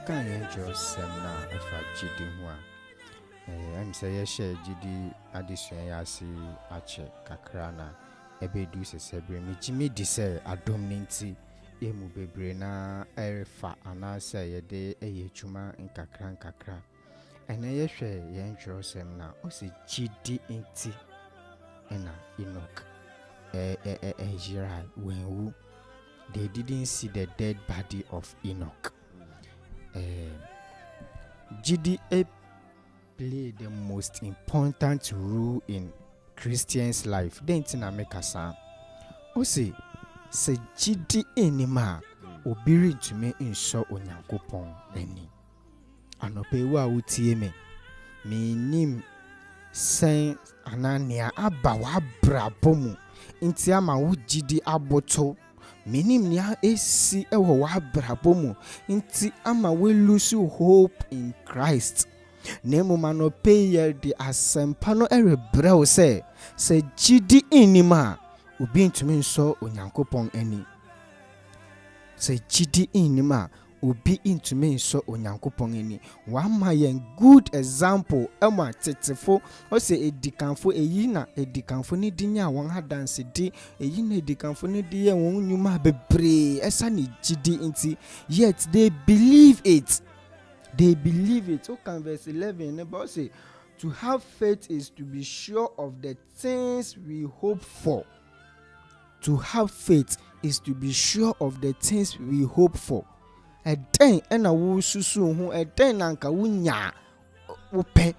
kan ye jo sem na efa gidi ho a am say ye share gidi addition ya ase ache kakra na ebedu sesebre mi gimi di se adom nti emu bebre na efa anasa ye de eyechuma nkakra ene ye hwe ye ntro sem na o se gidi nti ena Enoch Jira when they didn't see the dead body of Enoch. GDA played the most important role in Christians' life. Then tina make a sound. O say GD anima obiri to me in so Onyankopon eni. Anope wa utie me nim sen anania aba wa brabomu inti ama wo gidi aboto menim nia esi ewo wa brabomu inti ama we lose hope in Christ na mmom anɔpɛ yi de asɛmpa no ɛrebrɛ wo sɛ gyidi nnim a obi ntumi nsɔ onyankopɔn ani. Sɛ gyidi nnim a obi ntumi nsɔ onyankopɔn ani. Wama yɛn good example ɛma tetefo ɔsɛ edikanfo eyi na edikanfo ne di nya wɔn adanse di eyi na edikanfo ne di yɛ wɔn nnwuma bebree ɛsa ne gyidi nti, yet they believe it. Okay, verse 11 about say to have faith is to be sure of the things we hope for. To have faith is to be sure of the things we hope for. Ɛdɛn ɛna wo susu ho, ɛdɛn na anka wo nya wo pɛ.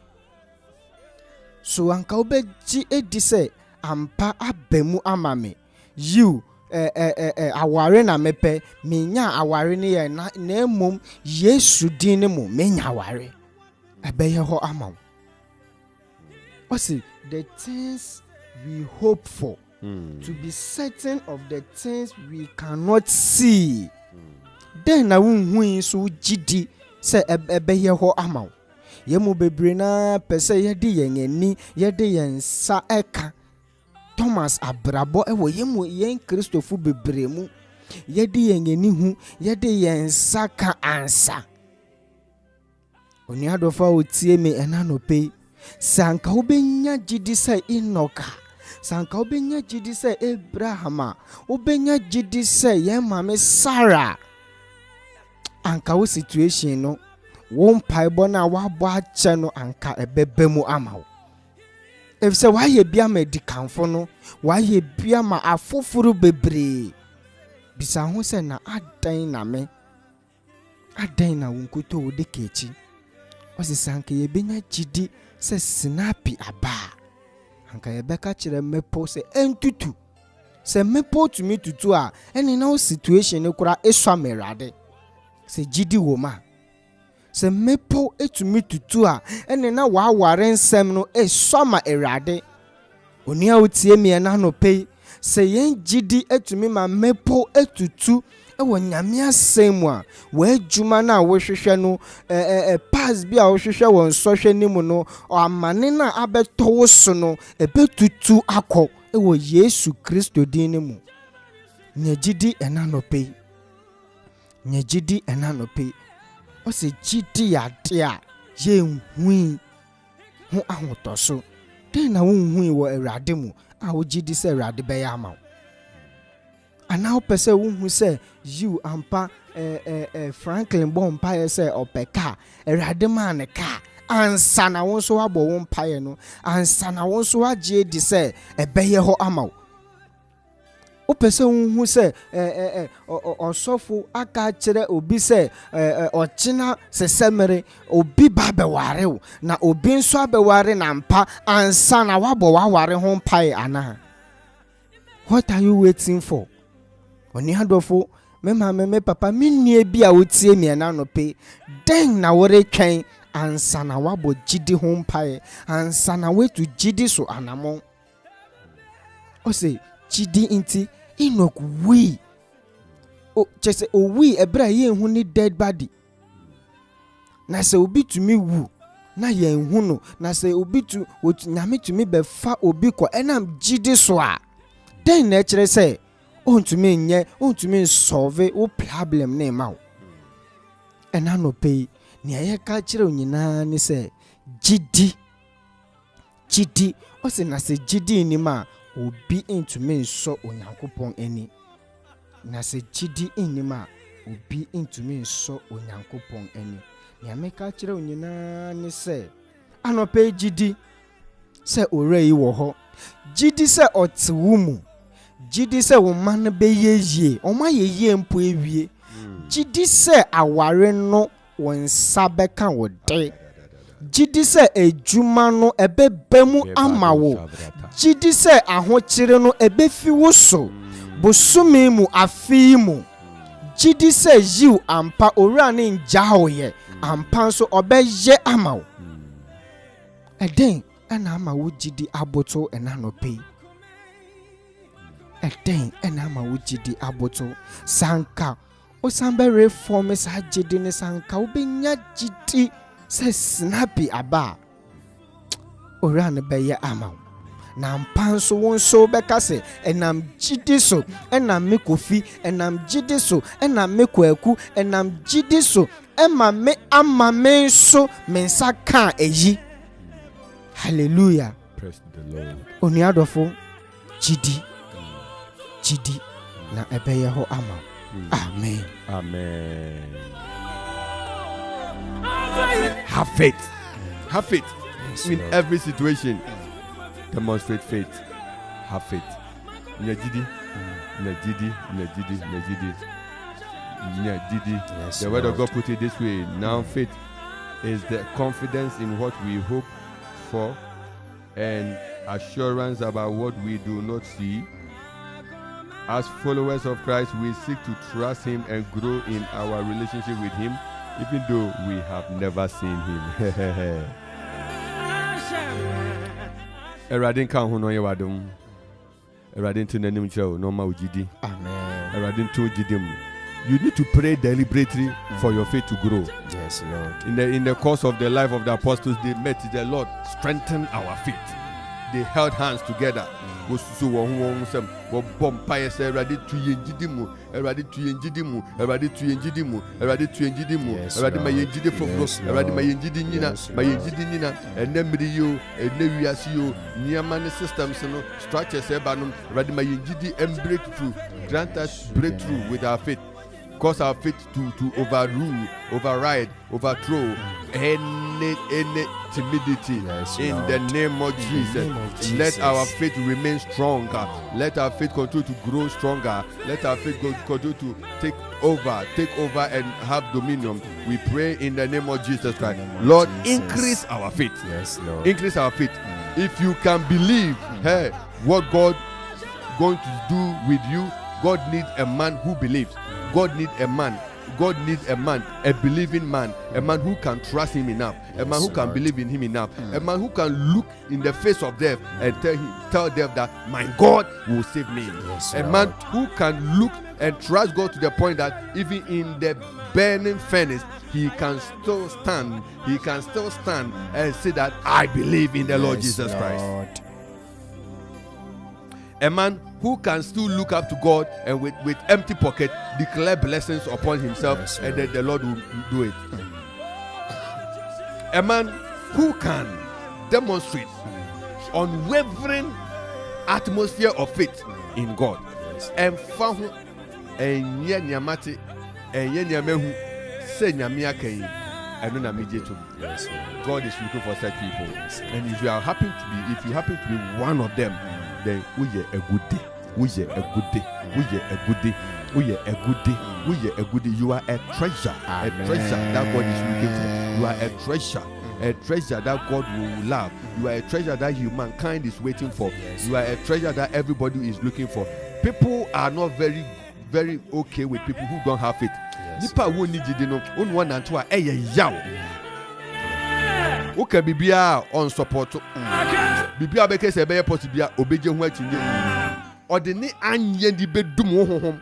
So anka wo bɛgye edi sɛ ampa abɛmu ama me. You aware na mepɛ, menya aware ne yɛ na mmom Yesu din ne mu menya aware. Ɛbɛyɛ hɔ ama wo. Ɔsi the things we hope for. To be certain of the things we cannot see. Then na wunhui so gidi se ebeye ho ama wo. Ye mu bebre na pese ye de yen ani, ye de yen sa eka. Thomas abrabo ewo ye mu yen Kristofo bebre mu. Ye de yen ani hu, ye de yen sa ka ansa. Oni adofa otie me enanope. Sanka obenya gidi se Enoka. Sanka obenya gidi se Abraham. Obenya gidi se ye mame Sarah. Anka wo situation no wo mpaebɔ na wabɔ akyɛ no anka ɛbɛbɛ mu ama wo. If say wayɛ bia ma dikanfo no, wayɛ bia ma afoforo bebree. Bisa ho sɛ na adan na me. Adan na wo nkoto wo de kechi. Ɔsi sanka ye benya gidi sɛ sinapi aba. Anka ye bɛka kyerɛ mepo sɛ entutu. Sɛ mepo tumi tutu a ɛne na wo situation ne kura eswa merade. Se gidi woma se mepo etumi tutu a ene na waware nsem no esoma erade oni a utie me na no pei se yen gidi etumi ma mepo etutu ewo nyame asem a wadwuma na wo hwehwe no pass bi a wo hwehwe won sohwe nimu no amane na abeto wo so no ebetutu akọ ewo Yesu Kristo din mu nya gidi ena no pei. Nyejidi enanope ose gidi ade a ye nhui ho ahotoso den na wo nhui wo Awurade mu a wo gidi se Awurade be ya ama ana wo pese wo hu se you ampa Franklin bompa ye se opeka Awurade ma ne ka ansa na wo so abo wo mpaye no ansa na wo so age di se ebeye ho ama Opese unhu se osofo aka kire obi se ochina sesemere obi ba beware na obi nso abeware na mpa ansa na wabo waware ho mpai ana. What are you waiting for? Oni hadofo me papa minnie bi a wotie me na no pe den na wore twen ansa na wabo gidi ho mpai ansa na wetu gidi so anamon. O say gidi inti Enoch we chese we ebra ye hu ni dead body na se obi tumi wu na ye hu no na se obi tu nyame tumi be fa obi ko enam gidi so a den na kire se ontumi solve o problem na ma wo ena no pay ni aye ka kire onyina ni se gidi o se na se gidi ni ma obi ntumi nso onyankopon ani na se gidi inima obi ntumi nso onyankopon ani ya meka kire onyina ni se anope gidi se orei wo ho gidi se otewu mu gidi se wo man be yeye o ma yeye mpo ewie gidi se aware no won sabe kan wo de gidi se ejuma no ebebemu amawo gidi se ahokyere no ebefi wo so bosumi mu afi mu gidi se yiw ampa owura ne njahoye ampa so obeye amawo eden ana amawo gidi aboto enanope eden ana amawo gidi aboto sanka o sambe reform sa gidi ne sanka obenya gidi sɛ snappy aba a owura no bɛyɛ ama wo na mpa nso wo nso bɛka sɛ ɛnam gyidi so ɛnam me kofi ɛnam gyidi so ɛnam me kwaku ɛnam gyidi so ɛma me ama me nso me nsa ka eyi hallelujah Praise the Lord. onuadɔfo gyidi na ɛbɛyɛ hɔ ama wo. Amen. Amen. Have faith. Have faith in Lord. every situation. Demonstrate faith. Have faith. Nyajidi. Yes, The word of Lord. God put it this way. Now faith is the confidence in what we hope for and assurance about what we do not see. As followers of Christ, we seek to trust Him and grow in our relationship with Him, even though we have never seen Him. Eradin kan ho no ye wadom. Eradin to nanim chiro no ma ujidi. Amen. Eradin to jidim. You need to pray deliberately for your faith to grow. Yes, Lord. In the course of the life of the apostles, they met the Lord, strengthened our faith. They held hands together. Wosusu wɔn nsɛm wɔbɔ mpaeɛ sɛ Awurade tu yɛn gyidi mu, Awurade tu yɛn gyidi mu, Awurade tu yɛn gyidi mu, Awurade tu yɛn gyidi mu, Yes, Awurade ma Lord. yɛn gyidi foforɔ, Yes, Awurade ma Lord. yɛn gyidi nyina, Yes, ma yɛn Lord. gyidi nyina. Ɛnɛ mmiri yi o, ɛnɛ wiase yi o, nneɛma ne systems no, structures ɛba no, Awurade ma yɛn gyidi and breakthrough. Grant us breakthrough with our faith. Cause our faith to overrule, override, overthrow any timidity Yes, in Lord. the name of Jesus. name of Let Jesus. our faith remain stronger. Let our faith continue to grow stronger. Let our faith continue to take over and have dominion. We pray in the name of Jesus Christ. name of Lord, Jesus. increase our faith. Yes, Lord. Increase our faith. If you can believe, hey, what God going to do with you, God needs a man who believes. God needs a man. God needs a man, a believing man, a man who can trust Him enough, a man who can Lord. believe in Him enough, a man who can look in the face of death and tell death that my God will save me. Yes, A Lord. man who can look and trust God to the point that even in the burning furnace, he can still stand. He can still stand and say that I believe in the Lord Yes, Jesus Christ. Lord. A man who can still look up to God and with empty pocket declare blessings upon himself, Yes, and then the Lord will do it. A man who can demonstrate unwavering atmosphere of faith in God. And found and yamati and yamahu say nyamia kain and no namije. Yes, Lord. God is looking for such people. And if you happen to be one of them, then we are a good day. We are a good day. We are a good day. We are a good day. We are a good day. You are a treasure. Amen. A treasure that God is looking for. You are a treasure. A treasure that God will love. You are a treasure that humankind is waiting for. You are a treasure that everybody is looking for. People are not very, very okay with people who don't have faith. Nipa wo ni jide no, onu wa nanto a eye yaw. Wo ka bibia on support. Bibia be kese be possible obeje ho atinye. Ode ni anye di bedum wo honhom.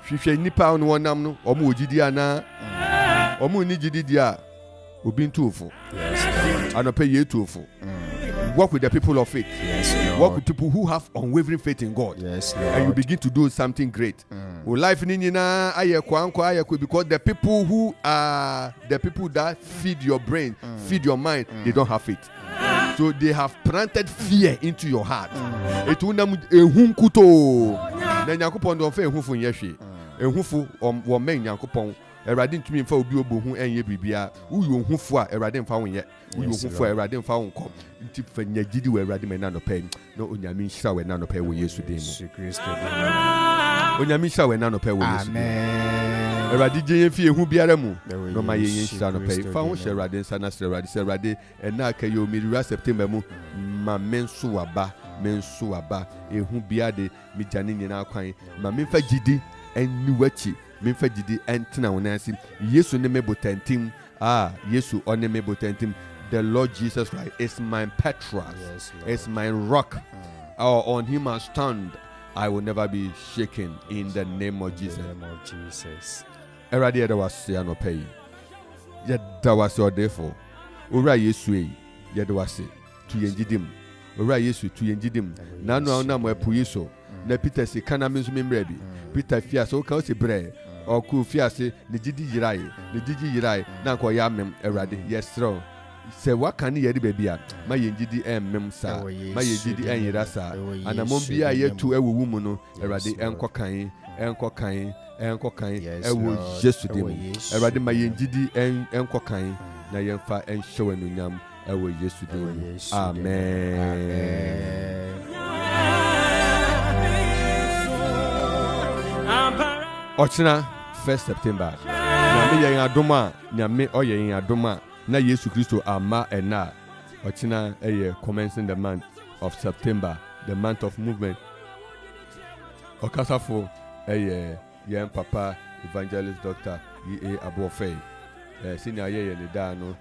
Hwehwe nipa no wonam no, omo ogidi ana. Omo ni jidi dia obi ntufo. Yes, Anope ye tufo. Work with the people of faith. Yes, Lord. Work with people who have unwavering faith in God. Yes, And you Lord. begin to do something great. Life ni nyina ayekwa because the people who are the people that feed your brain, feed your mind, they don't have faith. So they have planted fear into your heart. Etunam ehunkuto. Na Yakupon don fe ehunfu nyehwe. Ehunfu wo men Yakupon. Erade ntumi mfa obi obohu enye bibia. Uyo ohunfu a erade mfa wonye. Uyo ohunfu a erade mfa wonko. Nti fa nyagidi wo erade men na no pen. No onyame nhira we na no pen wo Yesu dem. Yesu Kristo. Onyame nhira we na no pen wo Yesu dem. Amen. Erade gye yemfi ehu biara mu. Ewe No ma ye Yesu nhira no pen. Kristo Fa ho din. hye erade nsa na sre erade se erade ena akayo miriwa September mu ma menso waba ehu biara de mi jane nyina kwan ma memfa gidi eni wachi memfa gidi entena wonasi Yesu ne me botantim Yesu one me botantim. The Lord Jesus Christ is my petrol, Yes, Lord. is my rock. On him I stand, I will never be shaken in the name of In Jesus. the name of Jesus. Erade eda was ya no pay. yɛda wase ɔdeefo owura yesu yi yɛde wase tu yɛn gyidim owura yesu tu yɛn gyidim na no na mo apu yesu na Peter si kana me nso memra bi Peter fiase o ka o si brɛ ɔku fiase ne gidi yirai na ko ya mem awurade yɛsrɛ sɛ waka ne yɛde baabi a ma yɛn gidi ɛmmem saa ma yɛn gidi ɛnyera saa anamɔn bi a yɛtu ɛwɔ mu no awurade ɛnkɔ kan ɛwɔ Yesu dim awurade ma yɛn gidi ɛnkɔ kan na yɛmfa ɛnhyɛ wɔ anuonyam ɛwɔ Yesu dim amen. Ochina 1st September. Nyame yɛn adom a nyame ɔyɛ yɛn adom a na Yesu Kristo ama ɛna. Ochina commencing the month of September, the month of movement. Okasafo yɛn papa evangelist Dr. E.A. Abuofe. Senior yɛn ne da no.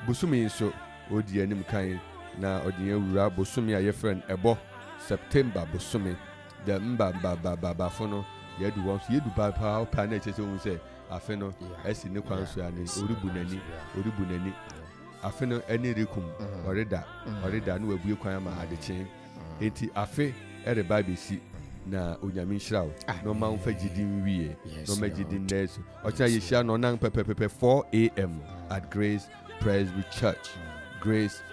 Busumi nso odi anim kan na odi wura busumi a yɛfrɛ ɛbɔ September busumi. The mba fono yedu won so yedu pa na chese won say afe no esi ne kwan so ane oribu nani afe no eni rekum orida no wabue kwan ama adechen enti afe ereba besi na onyame nhyirawo no ma won fa gidin wie no ma gidin nesu ocha yeshia no nan pepepepe 4 a.m. at Grace Presby Church Grace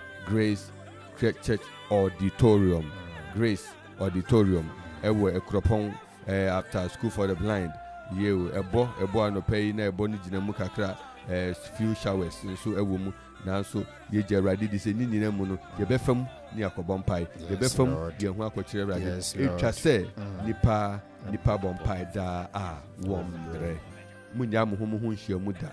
Church Auditorium Grace Auditorium ewo Akropong after school for the blind yeo ebo anopai na ebo ni gina mu kakra few showers so ewo mu na so ye geradi di se ni nyina mu no ye befam ni akobompai ye befam ye hu akokire radi etwa se nipa bompai da a wombre munya mu hu nhia mu da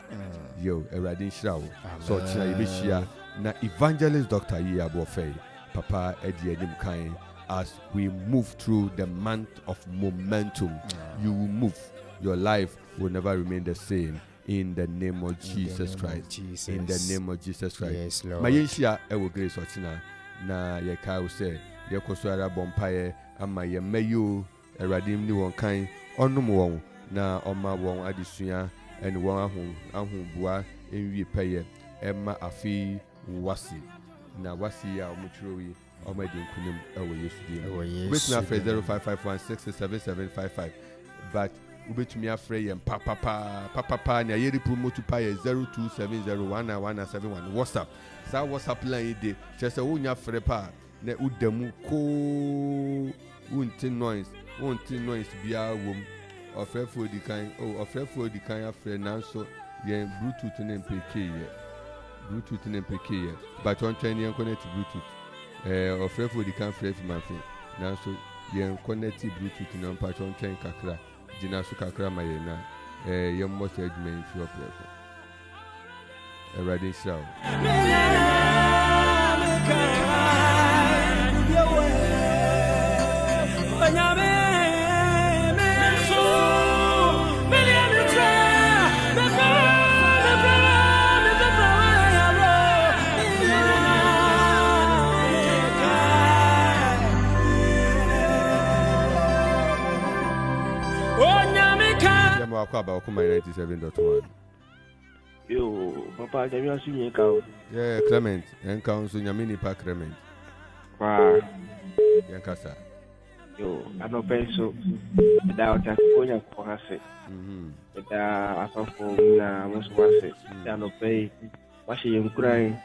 yo eradi nhirawo so kira ye behia na evangelist Dr. E.A. Abuofe papa edi anim kan. As we move through the month of momentum, you will move. Your life will never remain the same. In the name of Jesus Christ. In the name of Jesus Christ. Yes, Lord. My yenshia ewo grace ochina na ye ka wo se ye koso ara bompaye ama ye mayo eradim ni won kan onum won na oma won adesua ene won ahunbua enwie peye ema afi wasi na wasi ya omutrowi Almighty Nkunim ewo Yesu dim. Which na afre 0551667755. But ubetumi afre yem papa na yeri promote pa 0270191971 WhatsApp. Sa WhatsApp line de chese wo nya afre pa na udamu ko unti noise bia wom. Ofrefo di kan afre na so yen Bluetooth na MPK ye. But on train yen connect to Bluetooth. Ofrefo di kan fref mafi na so yen connect Bluetooth na patron train kakra dina so kakra ma yen na yen mo se adwuma yin fi ofrefo ready show Akwa Okuma 97.1. Yo, Papa, can you see me count? Yeah, Clement, and count on your mini pack Clement. Wow. Yankasa. Yo, I don't pay so. Without a phone, for her sake. Without a phone, most was it. I don't pay. Washing crying.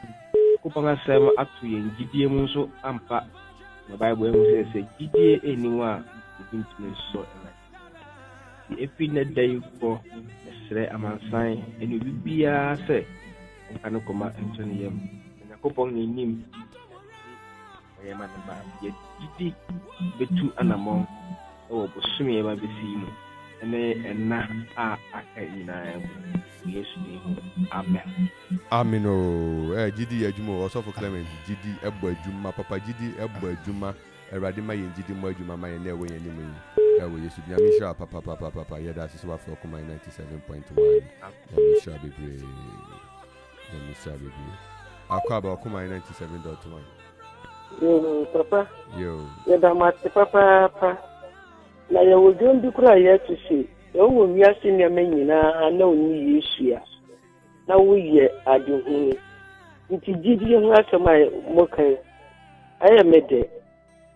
Kupanga Sam up to you, GDA Muso, Ampa. The Bible says, GDA anyone, you can so. If we need day for the Amanfo, and you will be a say, and come out and turn him. And Akropong-Akuapem, I am at the bar, yet GD, but two and among, oh, Busumi, I be seen, and now I yes, amen. Amen. Oh, GD Ejumo, also for Clement, GD Ebo Juma, Papa GD Ebo Juma, Radima and GD Mojuma, my never anyway. Yesu nyamisha papa yeah that is what for Okuma 97.1 nyamisha bebre akwa ba Okuma 97.1 yo papa yo da mate papa na ya wojon bi kura ya tusi yo wo wiase ne manyina na oni Yesu ya na woyɛ adehunu nti gyidi ho asɛm a mokae ayɛ me de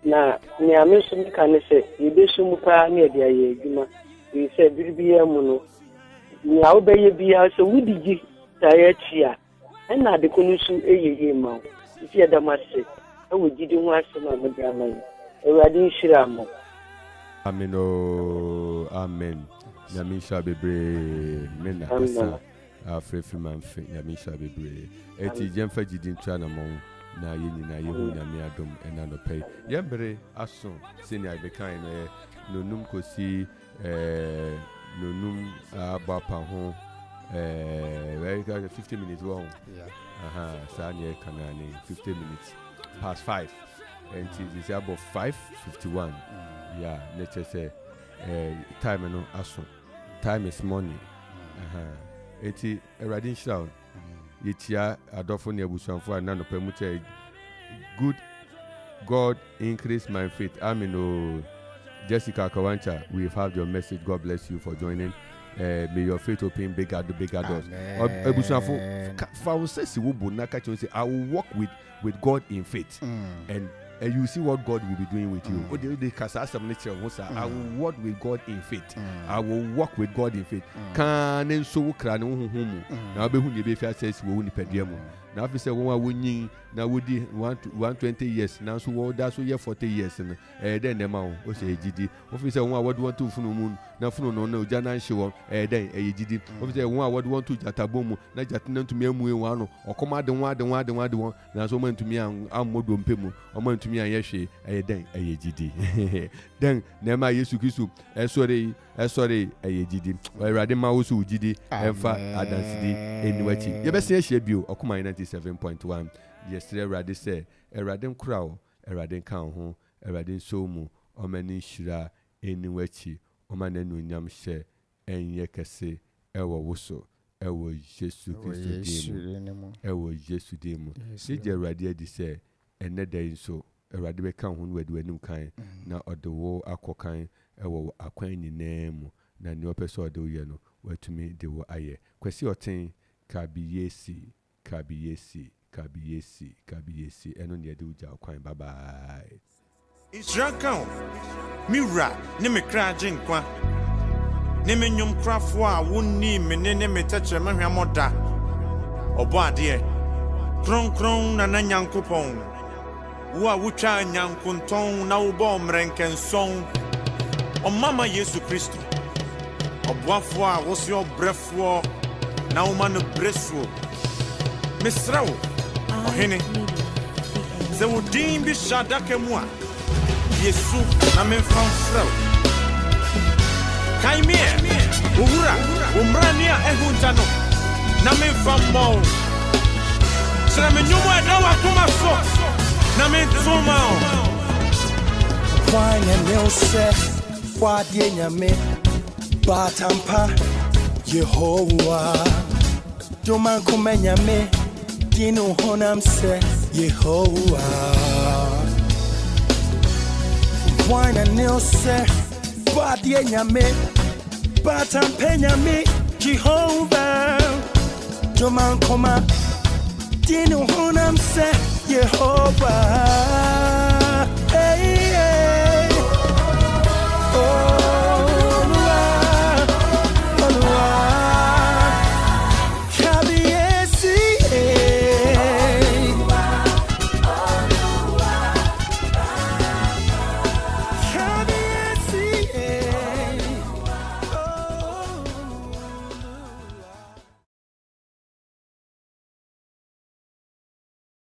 na nea me nso meka ne sɛ yɛbɛsu mu paa ne yɛde ayɛ adwuma ɛyɛ sɛ biribiara mu no nea wobɛyɛ biara sɛ wodi gyi saa yɛakyi a ɛna ade ko no nso ɛyɛ yie ma wo nti yɛda m ase ɛwɔ gyidi ho asɛm a mode ama yi awurade nhyira mo amen o amen nyame nhyira bebree me na kasa afrefi manfe nyame nhyira bebree eti gyemfa gyidi ntua na mo na yɛ nyinaa yɛhu nyame adom ɛna nɔpɛ yɛmbere aso sɛnea yɛbɛkae no nonum kɔsi nonum abapa ho 50 minutes wɔ ho saa ne yɛka na ne 50 minutes past 5 and it is about 5:51 yeah nature say time no aso time is money eti eradi nhyira yetia adofo ne abusuanfo na no pamu good God increase my faith. Amen. Jessica Kawancha, we've had your message. God bless you for joining. May your faith open bigger doors. I will walk with God in faith. And you see what God will be doing with you. I will walk with God in faith. I will walk with God in faith. Can so cran now be who be fair says we won't pay now if you say one now would 120 years now so that's so 40 years and then the man o say GD officer one what want to moon now no jana show then a GD officer one what want to jatabomu na jatina to me one or come out the one now so man to me am modum pemu or man to me and yeshe then a GD then nema yesu kristo sorry a GD or rather mouse GD and fa adansidi anyway you best say shebio or come 97.1 yesterday Erade say Erade crowd Erade kan ho Erade somu omani shira eniwachi omanenu nyam hye enye kese ewo woso ewo Jesu Kristo demu ewo Jesu demu sije Erade adi say eneda so Erade be kan ho no wadu anim kan na odewo akokan ewo akwan ni nemu na ne opeso ode ye no watumi de wo aye kwesi oten kabiyesi eno ne de uja kwan bye bye Israel kan miwra ne me kra genkwa ne me nyum krafo a wonni me ne me teche mahwamoda obo ade kron na nyankopon wo a wutwa nyankonton na wo bo mrenkenson o mama Yesu Kristo oboafo a wo se obrefo na wo ma no bresuo Misrao, Ohene, ze udin bi shadake mwa, Yesu na menfran frao. Kaimie, uhura, umrania ehuntano, na menfran mo. Sera menyumo edawa kuma so, na mentuma o. Kwanya neose, wadye nyame, batampa, Yehowa. Doma kumenya me. Dino honam se Yehowa Wana nil se Badi nyame Batam penya me Jehovah Joman koma Dino honam se Yehowa